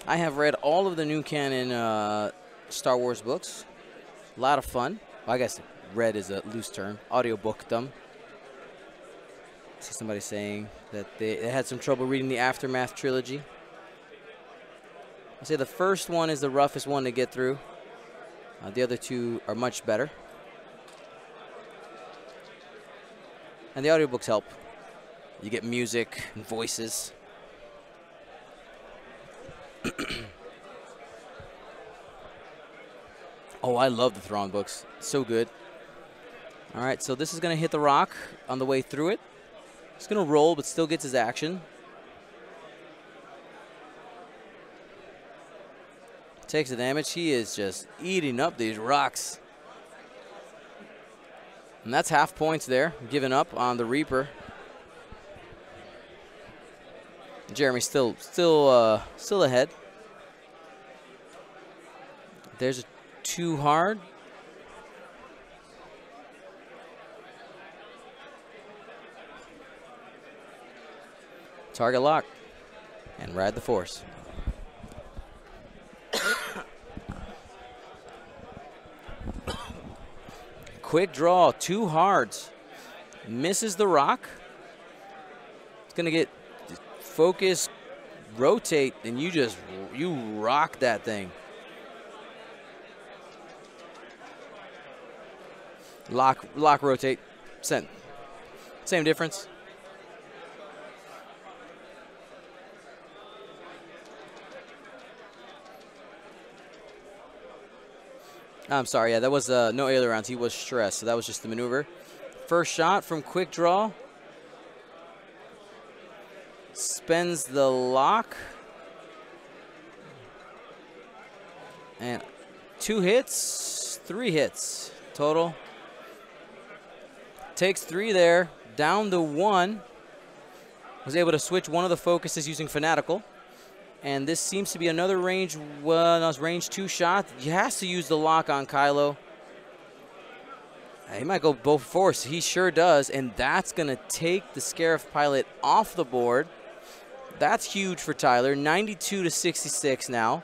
S1: I have read all of the new canon Star Wars books. A lot of fun. Well, I guess read is a loose term. Audiobooked them. I see somebody saying that they had some trouble reading the Aftermath trilogy. I say the first one is the roughest one to get through. The other two are much better. And the audiobooks help. You get music and voices. Oh, I love the Thrawn books. So good. All right, so this is going to hit the rock on the way through it. He's going to roll, but still gets his action. Takes the damage. He is just eating up these rocks. And that's half points there, giving up on the Reaper. Jeremy's still ahead. There's a too hard. Target lock and ride the force. Quick draw, 2 hards. Misses the rock. It's going to get focus, rotate, and you rock that thing. Lock, rotate, send. Same difference. I'm sorry, yeah, that was no ailerons. He was stressed, so that was just the maneuver. First shot from quick draw. Spends the lock. And 2 hits, 3 hits total. Takes 3 there, down to 1. Was able to switch one of the focuses using Fanatical. And this seems to be another range 2 shot. He has to use the lock on Kylo. He might go both force. He sure does. And that's going to take the Scarif pilot off the board. That's huge for Tyler. 92 to 66 now.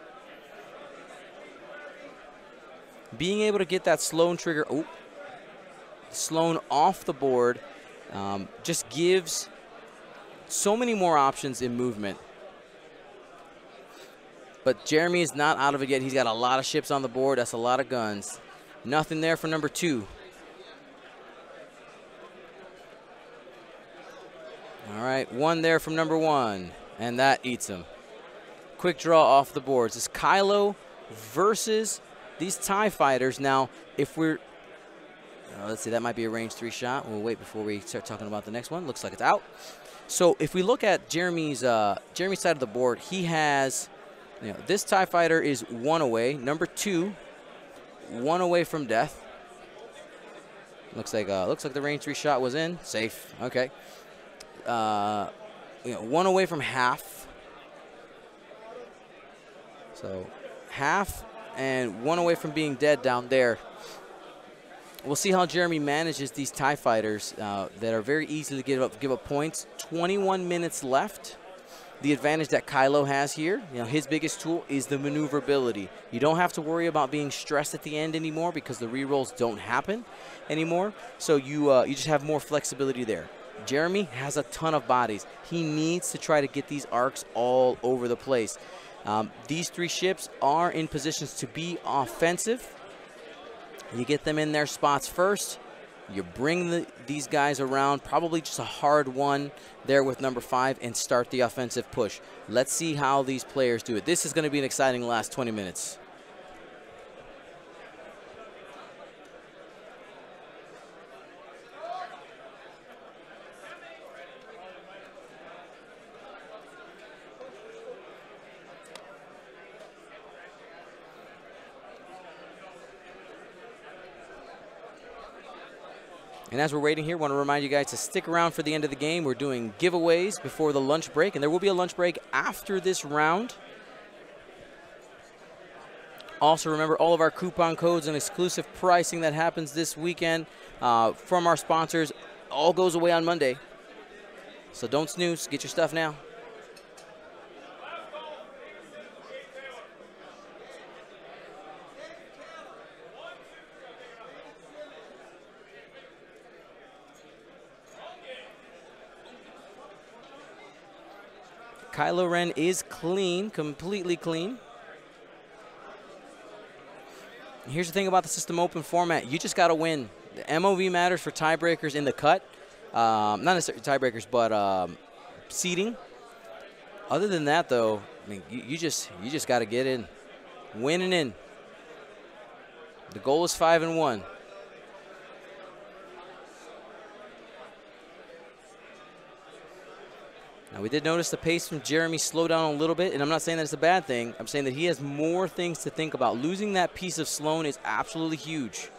S1: Being able to get that Sloan trigger, Sloan off the board, just gives so many more options in movement. But Jeremy is not out of it yet. He's got a lot of ships on the board. That's a lot of guns. Nothing there for number 2. All right, 1 there from number 1, and that eats him. Quick draw off the boards. It's Kylo versus these TIE fighters. Now, if we're, let's see, that might be a range 3 shot. We'll wait before we start talking about the next one. Looks like it's out. So if we look at Jeremy's side of the board, he has, this TIE fighter is 1 away. Number 2, 1 away from death. Looks like the range 3 shot was in. Safe. Okay. 1 away from half. So half and 1 away from being dead down there. We'll see how Jeremy manages these TIE fighters that are very easy to give up points. 21 minutes left. The advantage that Kylo has here, his biggest tool is the maneuverability. You don't have to worry about being stressed at the end anymore because the rerolls don't happen anymore. So you just have more flexibility there. Jeremy has a ton of bodies. He needs to try to get these arcs all over the place. These 3 ships are in positions to be offensive. You get them in their spots first. You bring these guys around, probably just a hard one there with number 5, and start the offensive push. Let's see how these players do it. This is going to be an exciting last 20 minutes. And as we're waiting here, I want to remind you guys to stick around for the end of the game. We're doing giveaways before the lunch break, and there will be a lunch break after this round. Also, remember all of our coupon codes and exclusive pricing that happens this weekend from our sponsors all goes away on Monday. So don't snooze. Get your stuff now. Kylo Ren is clean, completely clean. Here's the thing about the System Open format. You just got to win. The MOV matters for tiebreakers in the cut. Not necessarily tiebreakers, but seeding. Other than that, though, I mean, you just got to get in. Win and in. The goal is 5-1. Now, we did notice the pace from Jeremy slow down a little bit, and I'm not saying that it's a bad thing. I'm saying that he has more things to think about. Losing that piece of Sloan is absolutely huge.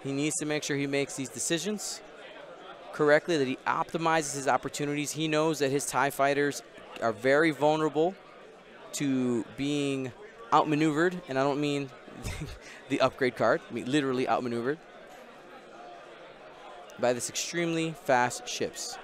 S1: He needs to make sure he makes these decisions correctly, that he optimizes his opportunities. He knows that his TIE fighters are very vulnerable to being outmaneuvered, and I don't mean the upgrade card. I mean literally outmaneuvered by this extremely fast ships.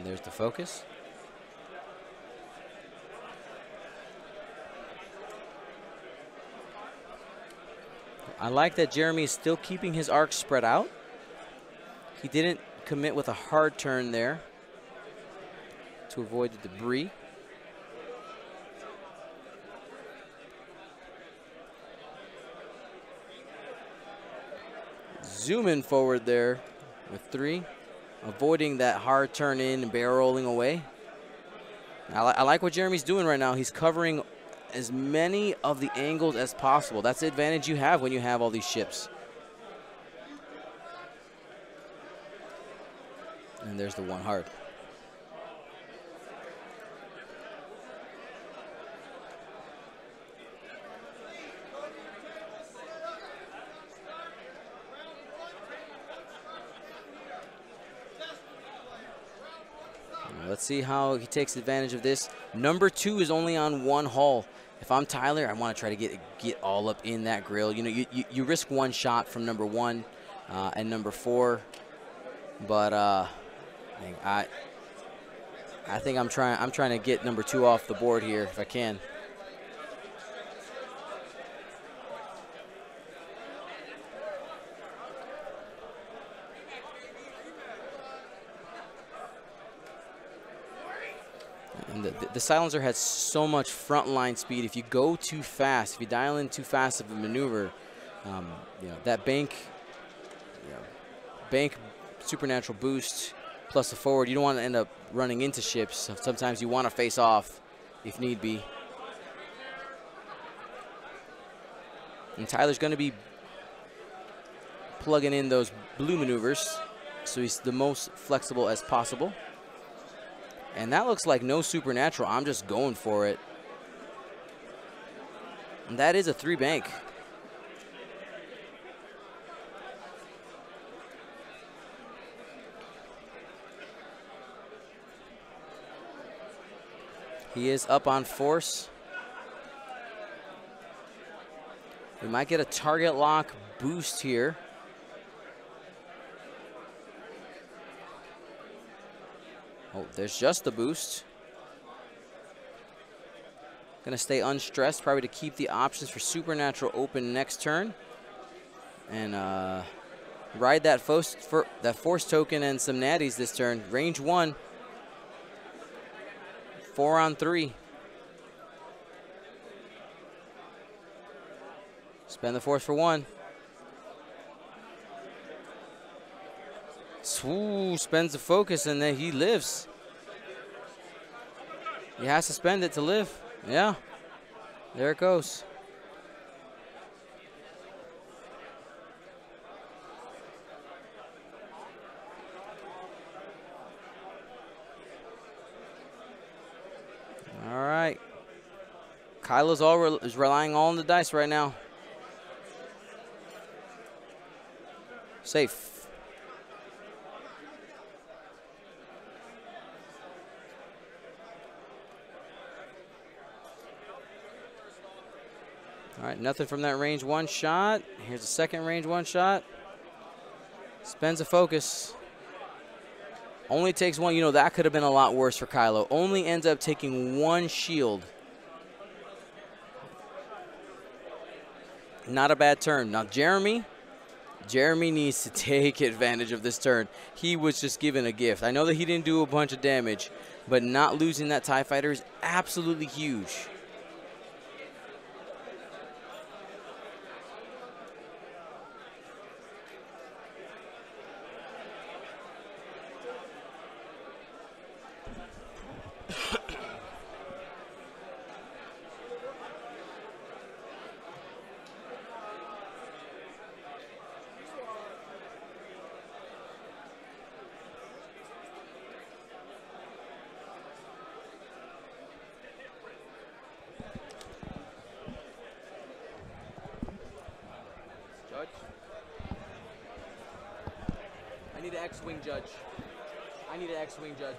S1: There's the focus. I like that Jeremy is still keeping his arc spread out. He didn't commit with a hard turn there to avoid the debris. zooming forward there with 3, avoiding that hard turn in and barrel rolling away. I like what Jeremy's doing right now. He's covering as many of the angles as possible. That's the advantage you have when you have all these ships. And there's the 1 hard. Let's see how he takes advantage of this. Number 2 is only on 1 hull. If I'm Tyler, I want to try to get all up in that grill. You know, you risk 1 shot from number 1 and number 4, but I think I'm trying to get number 2 off the board here if I can. And the silencer has so much frontline speed. If you go too fast, if you dial in too fast of a maneuver, you know, that bank supernatural boost plus a forward, you don't want to end up running into ships. So sometimes you want to face off if need be. And Tyler's going to be plugging in those blue maneuvers, so he's the most flexible as possible. And that looks like no supernatural. I'm just going for it. And that is a 3 bank. He is up on force. We might get a target lock boost here. Oh, there's just the boost. Gonna stay unstressed, probably to keep the options for supernatural open next turn. And ride that force token and some natties this turn. Range 1. 4 on 3. Spend the force for 1. Swoo, spends the focus and then he lives. He has to spend it to live. Yeah, there it goes. All right. Kylo's is relying all on the dice right now. Safe. All right, nothing from that range 1 shot. Here's a second range 1 shot. Spends a focus. Only takes 1. You know, that could have been a lot worse for Kylo. Only ends up taking 1 shield. Not a bad turn. Now, Jeremy needs to take advantage of this turn. He was just given a gift. I know that he didn't do a bunch of damage, but not losing that TIE fighter is absolutely huge. I need an X-Wing judge. I need an X-Wing judge.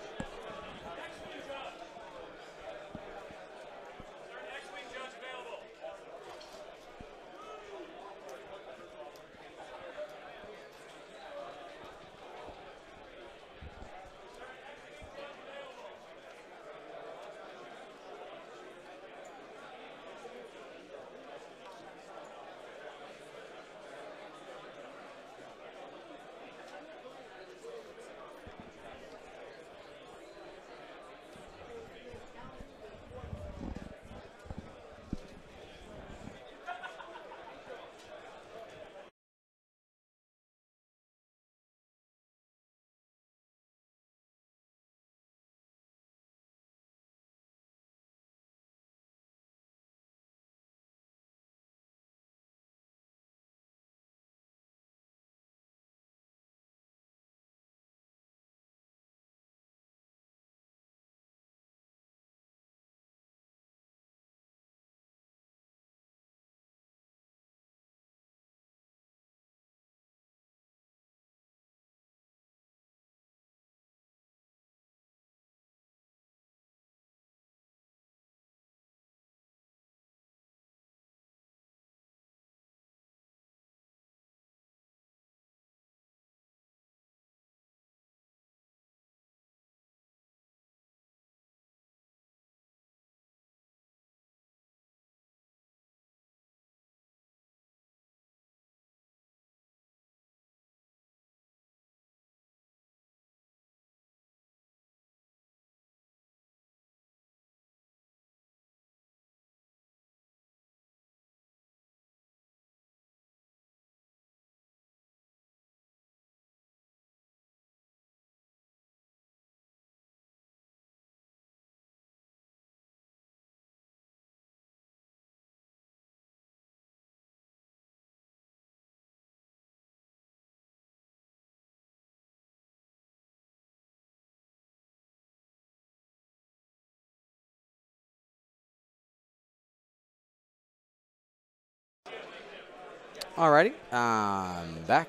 S1: Alrighty, I'm back.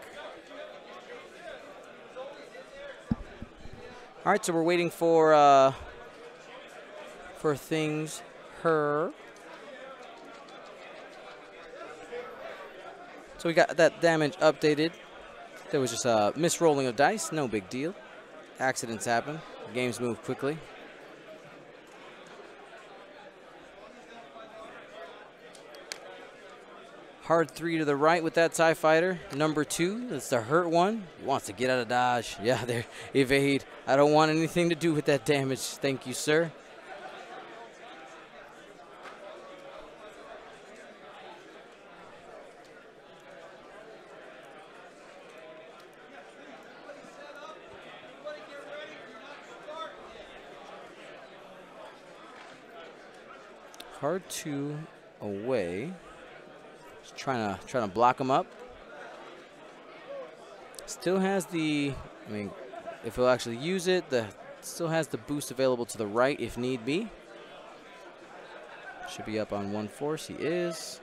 S1: All right, so we're waiting for things her. So we got that damage updated. There was just a misrolling of dice, no big deal. Accidents happen. Games move quickly. Hard 3 to the right with that TIE fighter. Number 2, that's the hurt one. He wants to get out of dodge. Yeah, there, evade. I don't want anything to do with that damage. Thank you, sir. Hard 2 away. Just trying to block him up. Still has the, I mean, if he'll actually use it, still has the boost available to the right if need be. Should be up on 1 force. He is.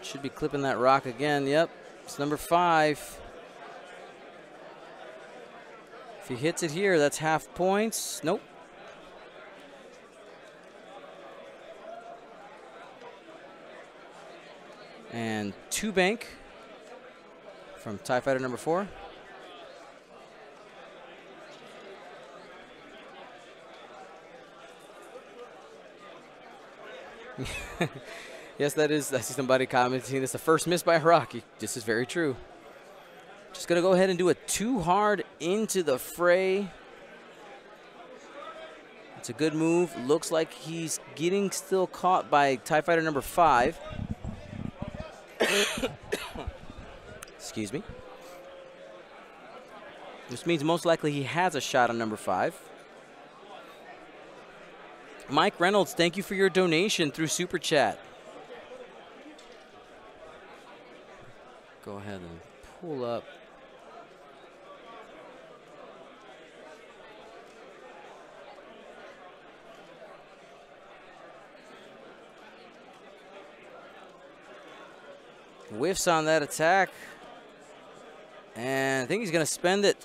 S1: Should be clipping that rock again. Yep, it's number 5. If he hits it here, that's half points. Nope. And 2 bank from TIE Fighter number 4. Yes, I see somebody commenting. This is the first miss by Hiraki. This is very true. Just going to go ahead and do a 2 hard into the fray. It's a good move. Looks like he's getting still caught by TIE Fighter number 5. Excuse me. Which means most likely he has a shot on number 5. Mike Reynolds, thank you for your donation through Super Chat. Go ahead and pull up. Whiffs on that attack. And I think he's going to spend it.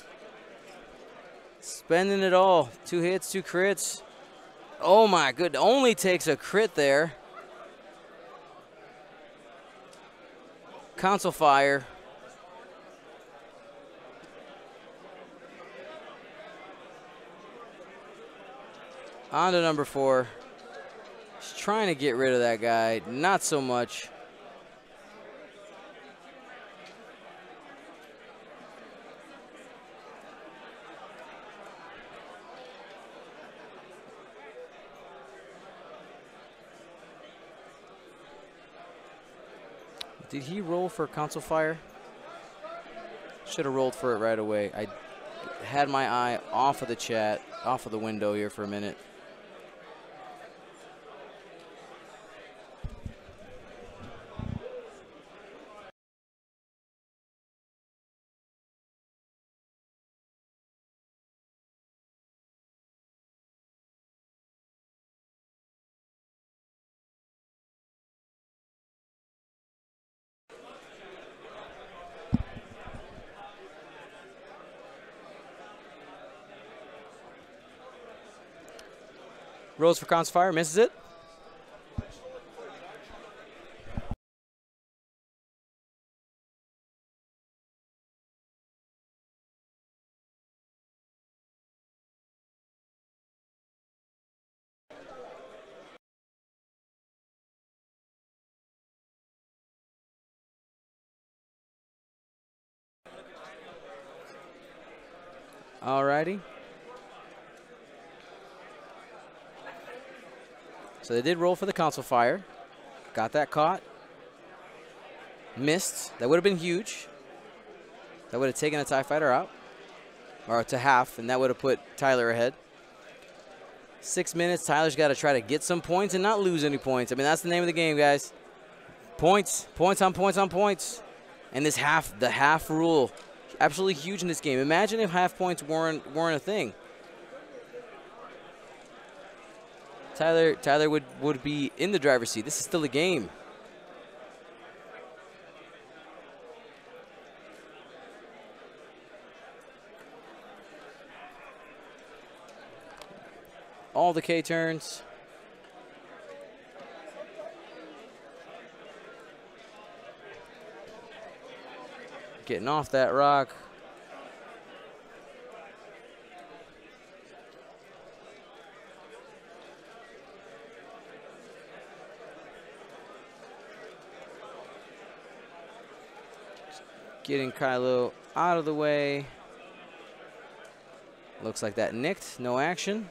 S1: Spending it all. 2 hits, 2 crits. Oh my good. Only takes a crit there. Console fire. On to number 4. He's trying to get rid of that guy. Not so much. Did he roll for console fire? Should have rolled for it right away. I had my eye off of the chat, off of the window here for a minute. Rolls for console fire, misses it. Alrighty. So they did roll for the console fire. Got that caught. Missed. That would have been huge. That would have taken a TIE fighter out. Or to half, and that would have put Tyler ahead. 6 minutes. Tyler's got to try to get some points and not lose any points. I mean, that's the name of the game, guys. Points. Points on points on points. And this the half rule, absolutely huge in this game. Imagine if half points weren't a thing. Tyler would be in the driver's seat. This is still a game. All the K turns. Getting off that rock. Getting Kylo out of the way. Looks like that nicked, no action.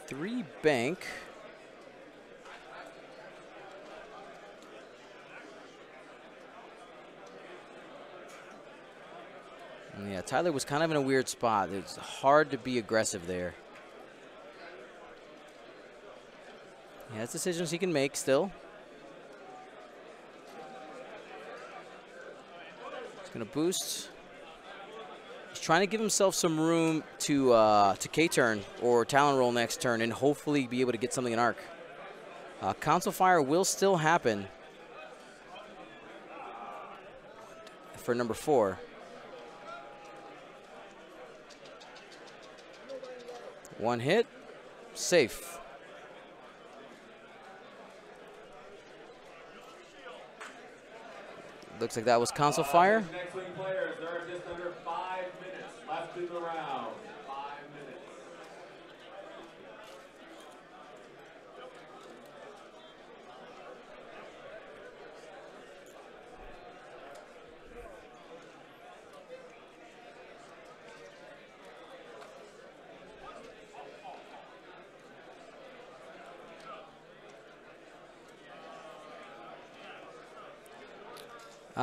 S1: Three bank. And yeah, Tyler was kind of in a weird spot. It's hard to be aggressive there. He has decisions he can make still. He's going to boost. He's trying to give himself some room to K-turn or Talon roll next turn and hopefully be able to get something in arc. Council Fire will still happen for number 4. One hit, safe. Looks like that was Council Fire.
S2: Next wing players, there are just under 5 minutes left in the round. 5 minutes.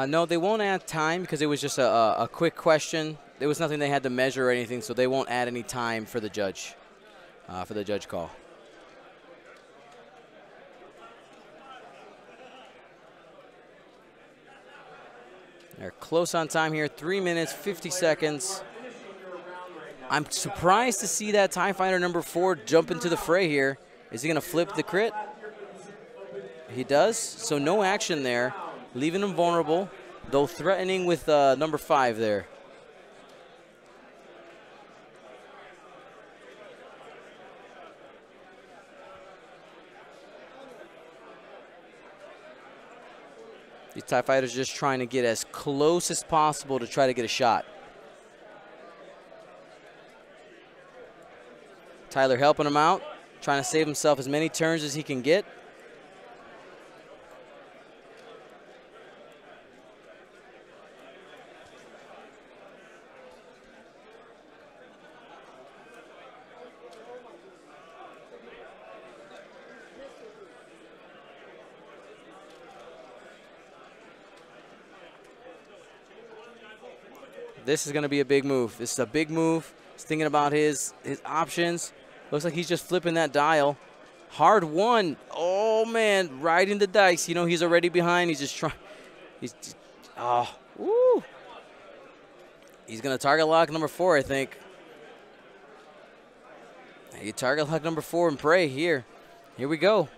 S1: No, they won't add time because it was just a quick question. There was nothing they had to measure or anything, so they won't add any time for the judge call. They're close on time here, 3 minutes, 50 seconds. I'm surprised to see that TIE Fighter number 4 jump into the fray here. Is he going to flip the crit? He does, so no action there. Leaving him vulnerable, though threatening with number 5 there. These TIE Fighters just trying to get as close as possible to try to get a shot. Tyler helping him out, trying to save himself as many turns as he can get. This is going to be a big move. This is a big move. He's thinking about his options. Looks like he's just flipping that dial. Hard one. Oh, man. Riding the dice. You know, he's already behind. He's just trying. Woo. He's going to target lock number 4, I think. He target lock number 4 and pray here. Here we go.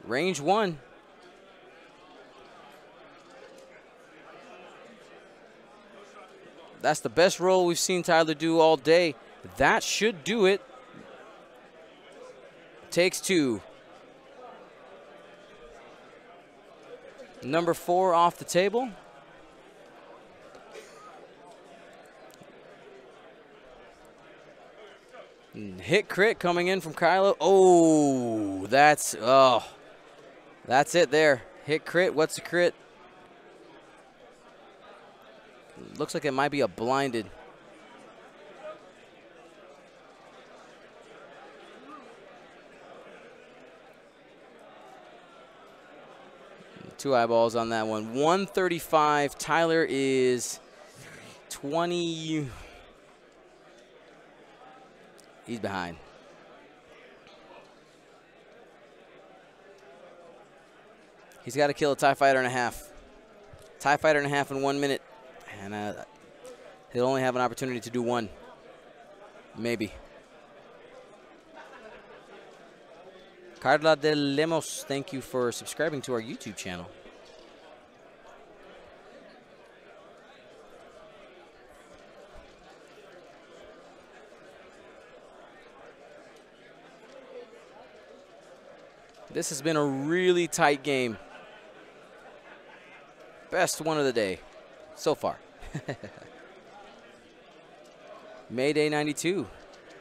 S1: Range 1. That's the best roll we've seen Tyler do all day. That should do it. Takes 2. Number 4 off the table. Hit crit coming in from Kylo. Oh, that's it there. Hit crit. What's the crit? Looks like it might be a blinded. Two eyeballs on that one. 135. Tyler is 20. He's behind. He's got to kill a TIE Fighter and a half. TIE Fighter and a half in 1 minute. And he'll only have an opportunity to do one. Maybe. Carla de Lemos, thank you for subscribing to our YouTube channel. This has been a really tight game. Best one of the day so far. Mayday 92,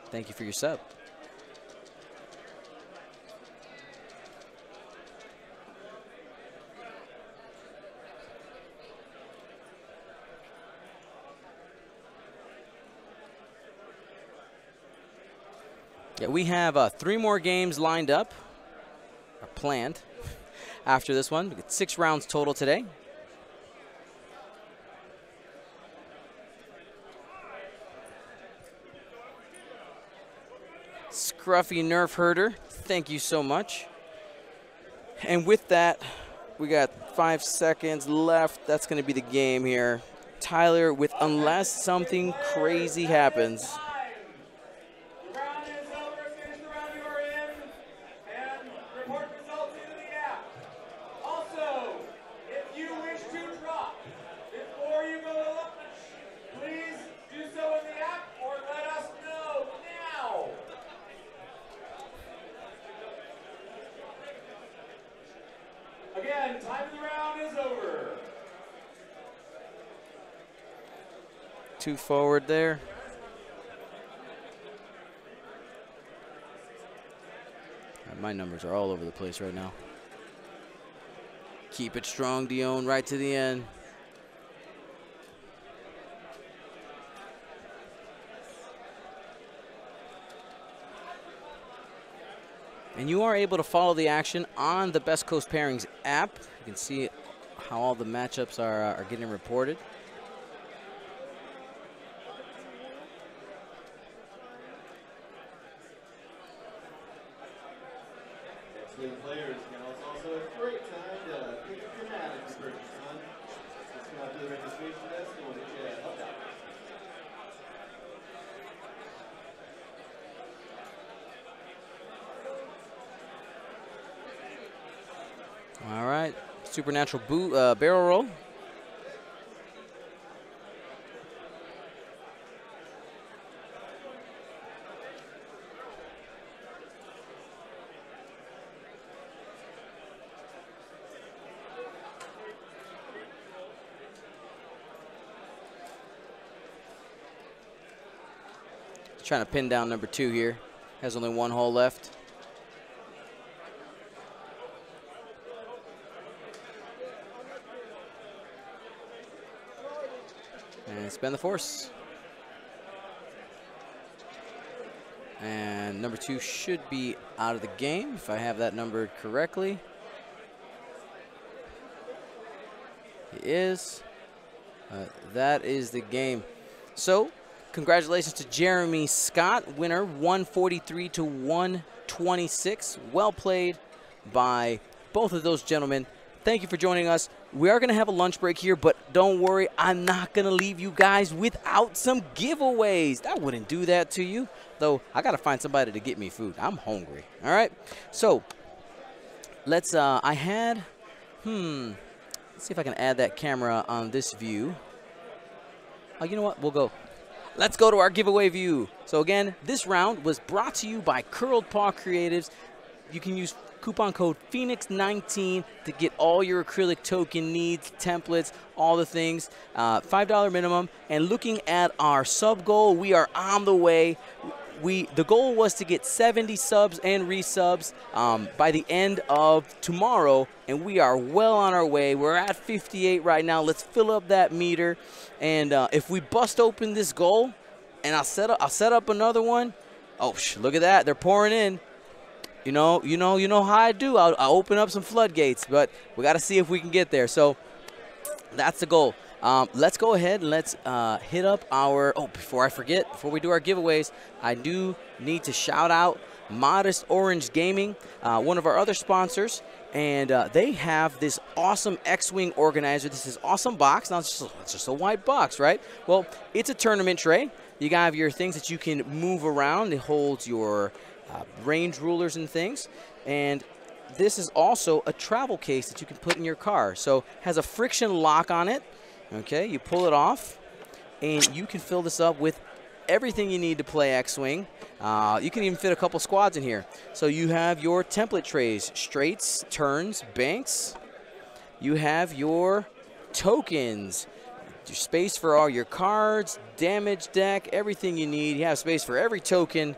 S1: thank you for your sub. Yeah, we have 3 more games lined up, or planned, after this one. We got 6 rounds total today. Scruffy Nerf Herder, thank you so much. And with that, we got 5 seconds left. That's going to be the game here. Tyler, with unless something crazy happens.
S2: Again, time of the round is over.
S1: 2 forward there. My numbers are all over the place right now. Keep it strong, Dion, right to the end. And you are able to follow the action on the Best Coast Pairings app. You can see how all the matchups are getting reported.
S3: Excellent players. Now it's also a great time to pick up your mat if you purchase one. Just come out to the registration desk and we'll get you helped out.
S1: All right, supernatural barrel roll. Trying to pin down number 2 here. Has only 1 hole left. And spend the force. And number 2 should be out of the game if I have that numbered correctly. He is. That is the game. So, congratulations to Jeremy Scott, winner 143 to 126. Well played by both of those gentlemen. Thank you for joining us. We are going to have a lunch break here, but don't worry, I'm not going to leave you guys without some giveaways. I wouldn't do that to you, though I got to find somebody to get me food. I'm hungry, all right? So let's, let's see if I can add that camera on this view. Oh, you know what? We'll go. Let's go to our giveaway view. So again, this round was brought to you by Curled Paw Creatives. You can use coupon code Phoenix19 to get all your acrylic token needs, templates, all the things. $5 minimum. And looking at our sub goal, we are on the way. The goal was to get 70 subs and resubs by the end of tomorrow, and we are well on our way. We're at 58 right now. Let's fill up that meter, and if we bust open this goal, and I'll set up another one. Oh, look at that! They're pouring in. You know how I do. I'll open up some floodgates, but we got to see if we can get there. So that's the goal. Let's go ahead and let's hit up our, before I forget, before we do our giveaways, I do need to shout out Modest Orange Gaming, one of our other sponsors. And they have this awesome X-Wing organizer. This is awesome box. Now, it's just a white box, right? Well, it's a tournament tray. You have your things that you can move around. It holds your range rulers and things. And this is also a travel case that you can put in your car. So it has a friction lock on it. Okay, you pull it off, and you can fill this up with everything you need to play X-Wing. You can even fit a couple squads in here. So you have your template trays, straights, turns, banks. You have your tokens, your space for all your cards, damage deck, everything you need. You have space for every token,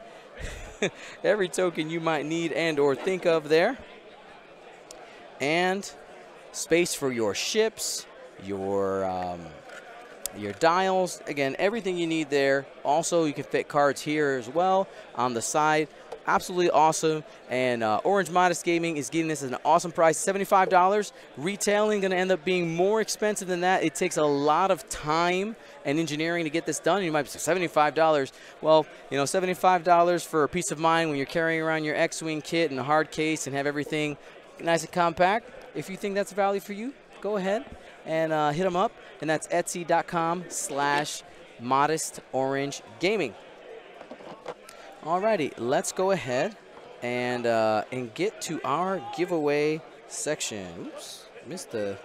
S1: every token you might need and or think of there. And space for your ships, your dials, again, everything you need there. Also, you can fit cards here as well on the side. Absolutely awesome. And Orange Modest Gaming is getting this at an awesome price, $75. Retailing going to end up being more expensive than that. It takes a lot of time and engineering to get this done. You might say $75. Well, you know, $75 for a peace of mind when you're carrying around your X-Wing kit and a hard case and have everything nice and compact. If you think that's value for you, go ahead and hit them up. And that's etsy.com/modestorangegaming. Alrighty, let's go ahead and get to our giveaway section. Oops, missed the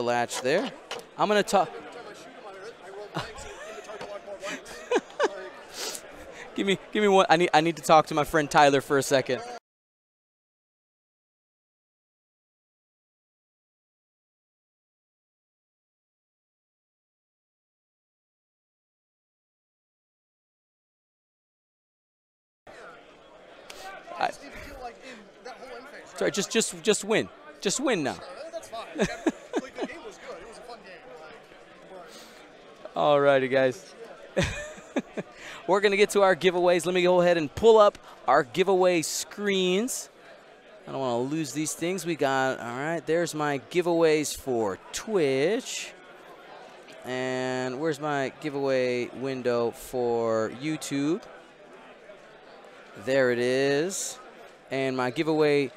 S1: latch there. I'm gonna talk. give me one. I need to talk to my friend Tyler for a second. Sorry, just win. Just win now.
S4: That's fine. The game was good. It was a fun game.
S1: Alrighty, guys. We're going to get to our giveaways. Let me go ahead and pull up our giveaway screens. I don't want to lose these things. We got, all right, there's my giveaways for Twitch. And where's my giveaway window for YouTube? There it is. And my giveaway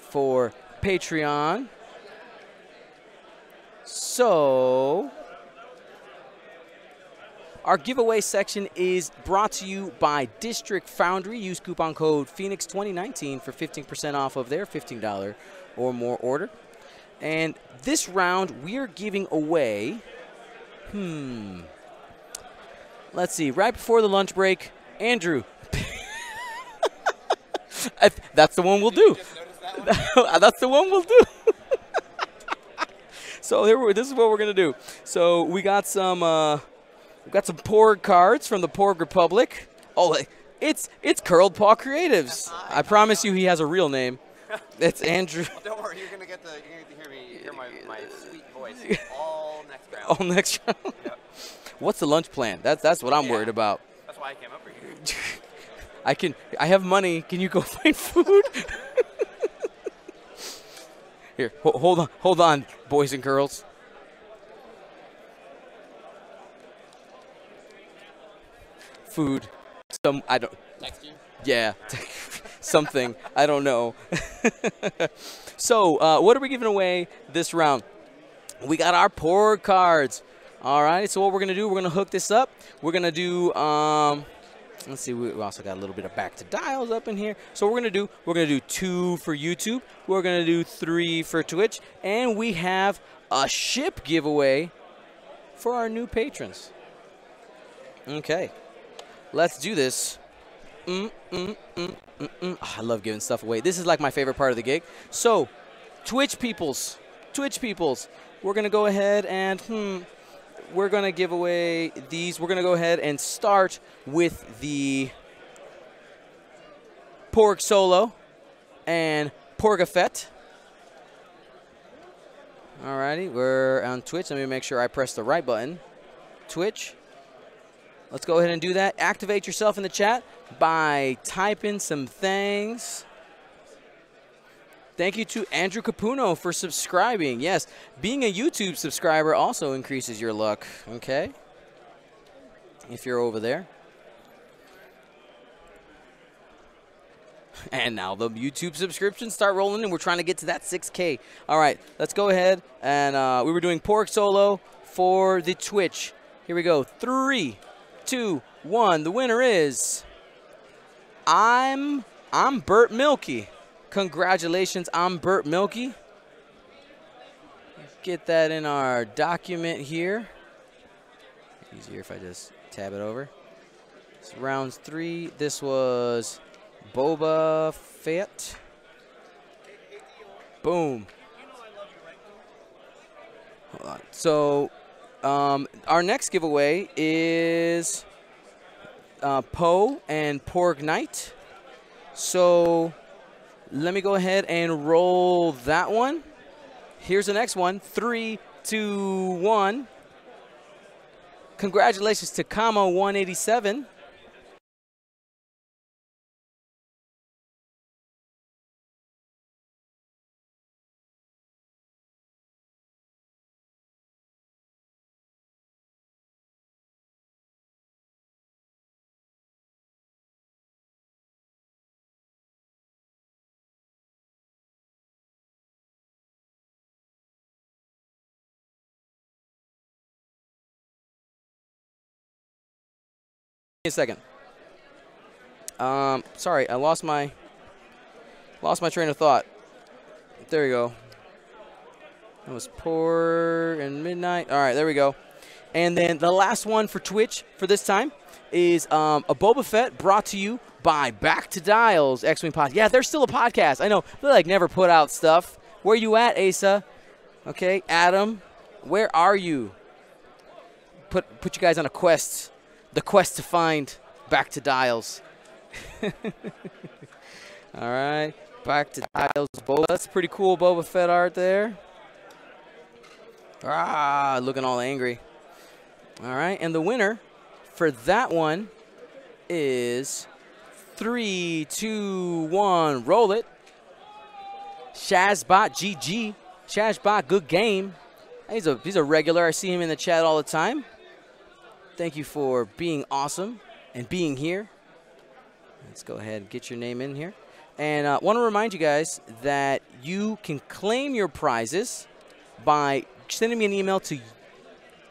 S1: for Patreon. So our giveaway section is brought to you by District Foundry. Use coupon code Phoenix2019 for 15% off of their $15 or more order. And this round we are giving away, let's see, right before the lunch break, Andrew. That's the one we'll do. That's the one we'll do. So this is what we're gonna do. So we got some Porg cards from the Porg Republic. Oh, it's Curled Paw Creatives. I promise you, he has a real name. It's Andrew.
S5: Well, don't worry, you're gonna get to hear my sweet voice all next round.
S1: All next round.
S5: Yep.
S1: What's the lunch plan? That's what I'm worried about.
S5: That's why I came over here.
S1: I have money. Can you go find food? Here, hold on, boys and girls. Food. I don't.
S5: Text you?
S1: Yeah, something. I don't know. So, what are we giving away this round? We got our Porg cards. All right. So what we're gonna do? We're gonna hook this up. We're gonna do. Let's see, we also got a little bit of back to dials up in here. So what we're going to do 2 for YouTube. We're going to do 3 for Twitch. And we have a ship giveaway for our new patrons. Okay, let's do this. Oh, I love giving stuff away. This is like my favorite part of the gig. So, Twitch peoples, we're going to go ahead and we're going to give away these. We're going to go ahead and start with the Porg Solo and Porgafett. Alrighty, we're on Twitch. Let me make sure I press the right button. Twitch. Let's go ahead and do that. Activate yourself in the chat by typing some things. Thank you to Andrew Capuno for subscribing. Yes, being a YouTube subscriber also increases your luck, okay? If you're over there. And now the YouTube subscriptions start rolling, and we're trying to get to that 6K. All right, let's go ahead. And we were doing Pork Solo for the Twitch. Here we go. 3, 2, 1. The winner is I'm Burt Milky. Congratulations, I'm Burt Milky. Get that in our document here. Easier if I just tab it over. It's rounds 3. This was Boba Fett. Boom. Hold on. So our next giveaway is Poe and Porg Knight. So let me go ahead and roll that one. Here's the next one. 3, 2, 1. Congratulations to Kamo 187. A second. Sorry, I lost my train of thought. There we go. That was Poor and Midnight. All right, there we go. And then the last one for Twitch for this time is a Boba Fett brought to you by Back to Dials X-Wing Podcast. Yeah, they're still a podcast. I know they like never put out stuff. Where you at, Asa? Okay, Adam, where are you? Put you guys on a quest. The quest to find Back to Dials. All right, Back to Dials. That's pretty cool Boba Fett art there. Ah, looking all angry. All right, and the winner for that one is 3, 2, 1. Roll it. Shazbot GG. Shazbot, good game. He's a regular. I see him in the chat all the time. Thank you for being awesome and being here. Let's go ahead and get your name in here. And I want to remind you guys that you can claim your prizes by sending me an email to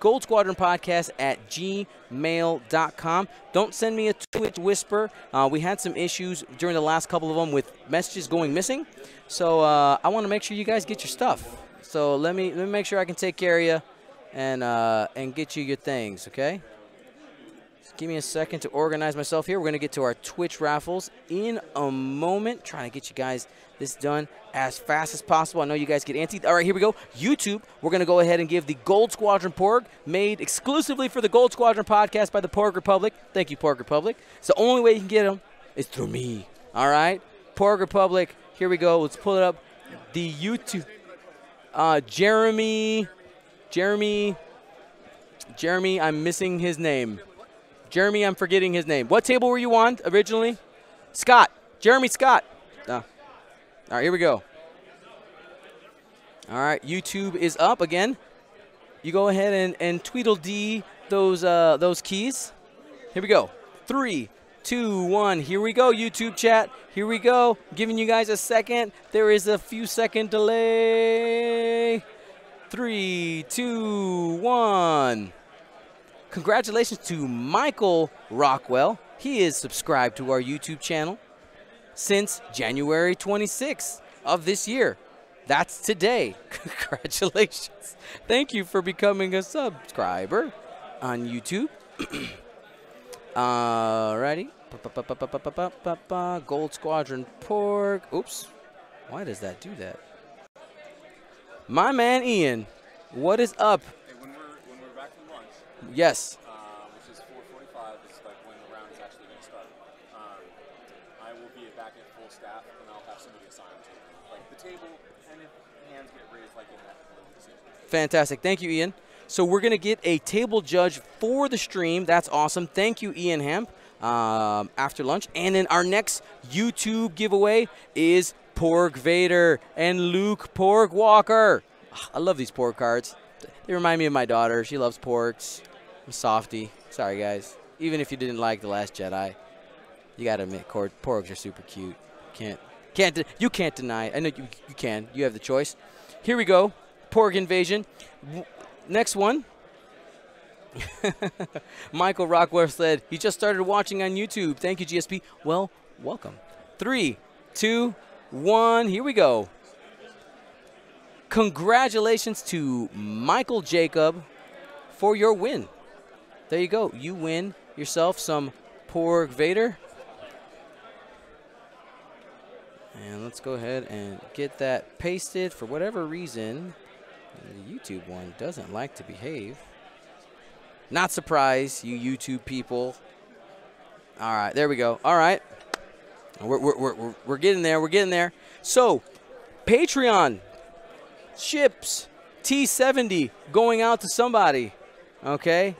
S1: goldsquadronpodcast@gmail.com. Don't send me a Twitch whisper. We had some issues during the last couple of them with messages going missing. So I want to make sure you guys get your stuff. So let me make sure I can take care of you and get you your things, okay? Give me a second to organize myself here. We're going to get to our Twitch raffles in a moment. Trying to get you guys this done as fast as possible. I know you guys get antsy. All right, here we go. YouTube, we're going to go ahead and give the Gold Squadron Porg, made exclusively for the Gold Squadron podcast by the Porg Republic. Thank you, Porg Republic. It's the only way you can get them is through me. All right? Porg Republic, here we go. Let's pull it up. The YouTube. Jeremy, I'm missing his name. Jeremy, I'm forgetting his name. What table were you on originally? Scott. Jeremy Scott. All right, here we go. All right, YouTube is up again. You go ahead and Tweedledee those keys. Here we go. 3, 2, 1. Here we go, YouTube chat. Here we go. Giving you guys a second. There is a few second delay. 3, 2, 1. Congratulations to Michael Rockwell. He is subscribed to our YouTube channel since January 26th of this year. That's today. Congratulations. Thank you for becoming a subscriber on YouTube. Alrighty. Gold Squadron Porg. Oops. Why does that do that? My man Ian, what is up?
S6: When we're back from lunch,
S1: yes.
S6: which is 4:45, it's like when the round is actually going to start. I will be back at full staff, and I'll have somebody assigned to like the table, and if hands get raised like in that decision.
S1: Fantastic. Thank you, Ian. So we're going to get a table judge for the stream. That's awesome. Thank you, Ian Hemp, after lunch. And then our next YouTube giveaway is Porg Vader and Luke Porg Walker. I love these Porg cards. They remind me of my daughter. She loves porgs. I'm a softie. Sorry, guys. Even if you didn't like The Last Jedi, you got to admit, porgs are super cute. You can't deny it. I know you can. You have the choice. Here we go. Porg Invasion. Next one. Michael Rockwell said he just started watching on YouTube. Thank you, GSP. Well, welcome. 3, 2, 1. Here we go. Congratulations to Michael Jacob for your win. There you go. You win yourself some Porg Vader. And let's go ahead and get that pasted. For whatever reason, the YouTube one doesn't like to behave. Not surprised, you YouTube people. All right, there we go. All right. We're getting there. We're getting there. So, Patreon ships T70 going out to somebody. Okay.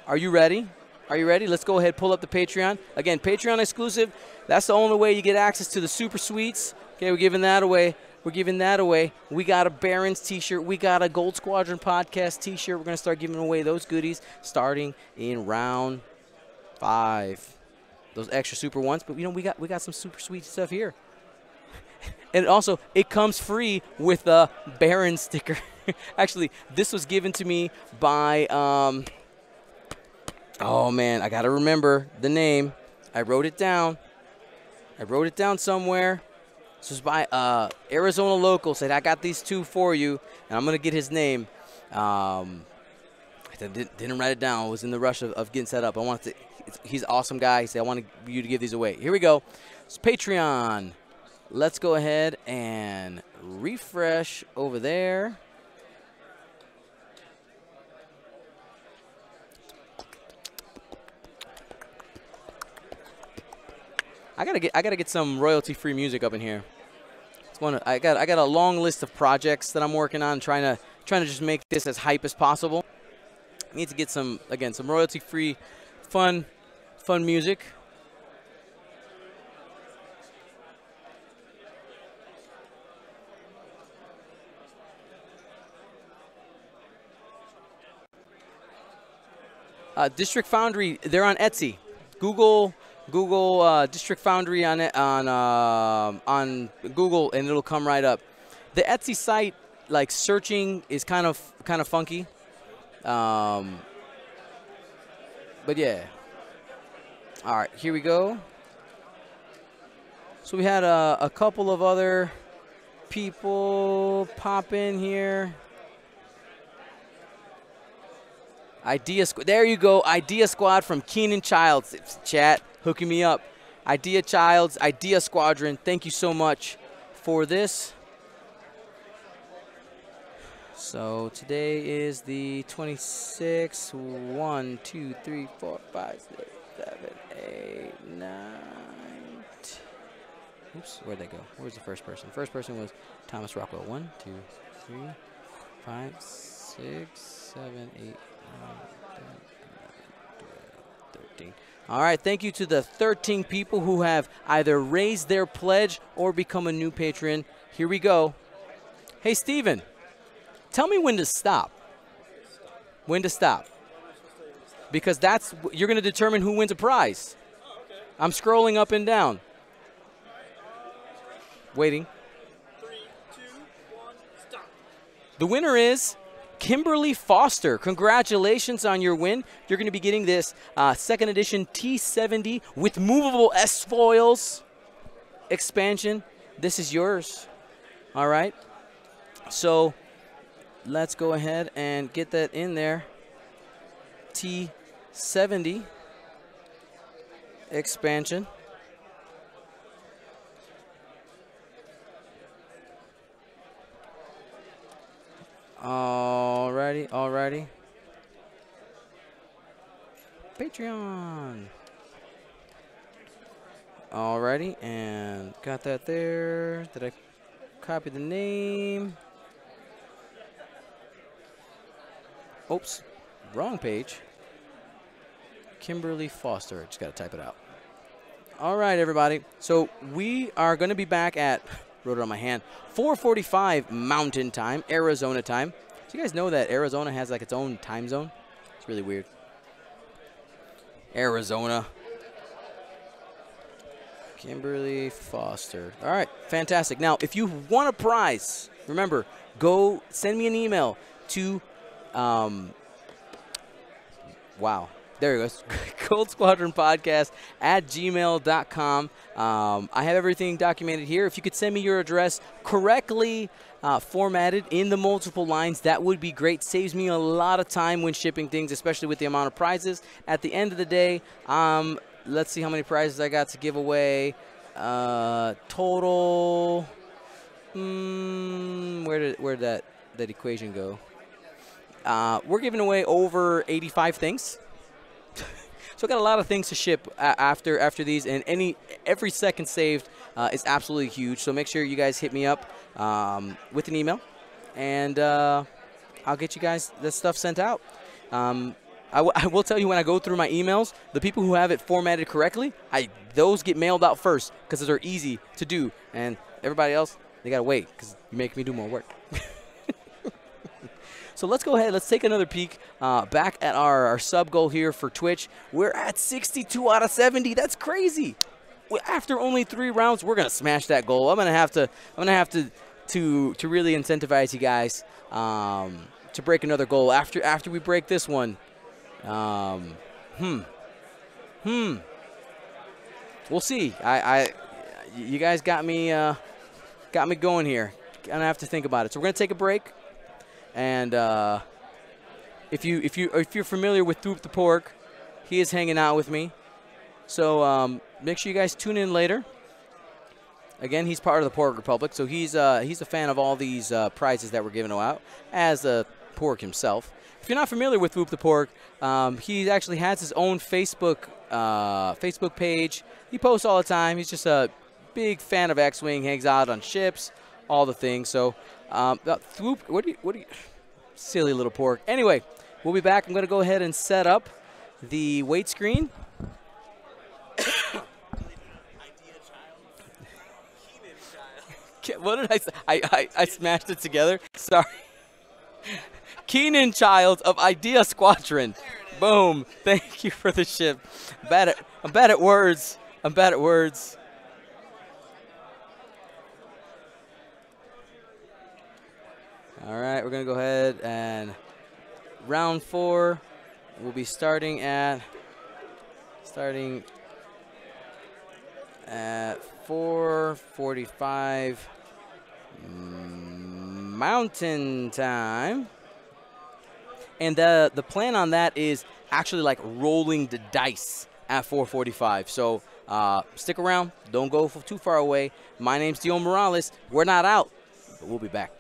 S1: Are you ready? Are you ready? Let's go ahead and pull up the Patreon. Again, Patreon exclusive. That's the only way you get access to the Super Suites. Okay, we're giving that away. We're giving that away. We got a Barons t-shirt. We got a Gold Squadron podcast t-shirt. We're going to start giving away those goodies starting in round 5. Those extra super ones. But, you know, we got some super sweet stuff here. And also, it comes free with a Baron sticker. Actually, this was given to me by, oh, man, I got to remember the name. I wrote it down. I wrote it down somewhere. This was by Arizona local. Said, I got these 2 for you, and I'm going to get his name. I didn't write it down. I was in the rush of getting set up. I wanted to. He's an awesome guy. He said, I want you to give these away. Here we go. It's Patreon. Let's go ahead and refresh over there. I gotta get some royalty-free music up in here. I got a long list of projects that I'm working on, trying to just make this as hype as possible. I need to get some royalty-free, fun music. District Foundry, they're on Etsy. Google District Foundry on Google, and it'll come right up. The Etsy site, like, searching is kind of funky. But yeah. All right, here we go. So we had a couple of other people pop in here. There you go. Idea Squad from Keenan Childs. Chat, hooking me up. Idea Childs, Idea Squadron. Thank you so much for this. So today is the 26th. 1, 2, 3, 4, 5, 6, 7, 8, 9. Oops, where'd they go? Where's the first person? The first person was Thomas Rockwell. 1, 2, 3, 5, 6, 7, 8, 9, 10, 11, 12, 13. All right, thank you to the 13 people who have either raised their pledge or become a new patron. Here we go. Hey, Steven, tell me when to stop. When to stop. Because you're going to determine who wins a prize. I'm scrolling up and down. Waiting.
S4: 3, 2, 1, stop.
S1: The winner is Kimberly Foster. Congratulations on your win. You're going to be getting this second edition T70 with movable S-foils expansion. This is yours. All right. So let's go ahead and get that in there. T70 expansion. Alrighty. Patreon. Alrighty, and got that there. Did I copy the name? Oops, wrong page. Kimberly Foster. Just gotta type it out. All right, everybody. So we are going to be back at, wrote it on my hand, 4:45 Mountain Time, Arizona time. Do you guys know that Arizona has like its own time zone? It's really weird. Arizona. Kimberly Foster. All right, fantastic. Now, if you want a prize, remember, go send me an email to, wow, there it goes, Gold Squadron Podcast at gmail.com. I have everything documented here. If you could send me your address correctly formatted in the multiple lines, that would be great. Saves me a lot of time when shipping things, especially with the amount of prizes. At the end of the day, let's see how many prizes I got to give away. Total, where did that equation go? We're giving away over 85 things. So I got a lot of things to ship after these, and every second saved is absolutely huge. So make sure you guys hit me up with an email, and I'll get you guys this stuff sent out. I will tell you, when I go through my emails, the people who have it formatted correctly, those get mailed out first because they're easy to do, and everybody else, they gotta wait because you make me do more work. So let's go ahead. Let's take another peek back at our sub goal here for Twitch. We're at 62 out of 70. That's crazy. After only 3 rounds, we're gonna smash that goal. I'm gonna have to really incentivize you guys to break another goal after we break this one. We'll see. You guys got me going here. Gonna have to think about it. So we're gonna take a break. And if you're familiar with Throop the Pork, he is hanging out with me. So make sure you guys tune in later. Again, he's part of the Pork Republic, so he's a fan of all these prizes that we're giving out as a pork himself. If you're not familiar with Throop the Pork, he actually has his own Facebook page. He posts all the time. He's just a big fan of X-Wing, hangs out on ships, all the things. So Throop, what do you, silly little pork. Anyway, we'll be back. I'm going to go ahead and set up the weight screen. What did I say? I smashed it together. Sorry. Keenan Child of Idea Squadron. Boom. Thank you for the ship. I'm bad at words. I'm bad at words. All right, we're going to go ahead and round 4. We'll be starting at 4:45 Mountain Time. And the plan on that is actually like rolling the dice at 4:45. So stick around. Don't go too far away. My name's Dio Morales. We're not out, but we'll be back.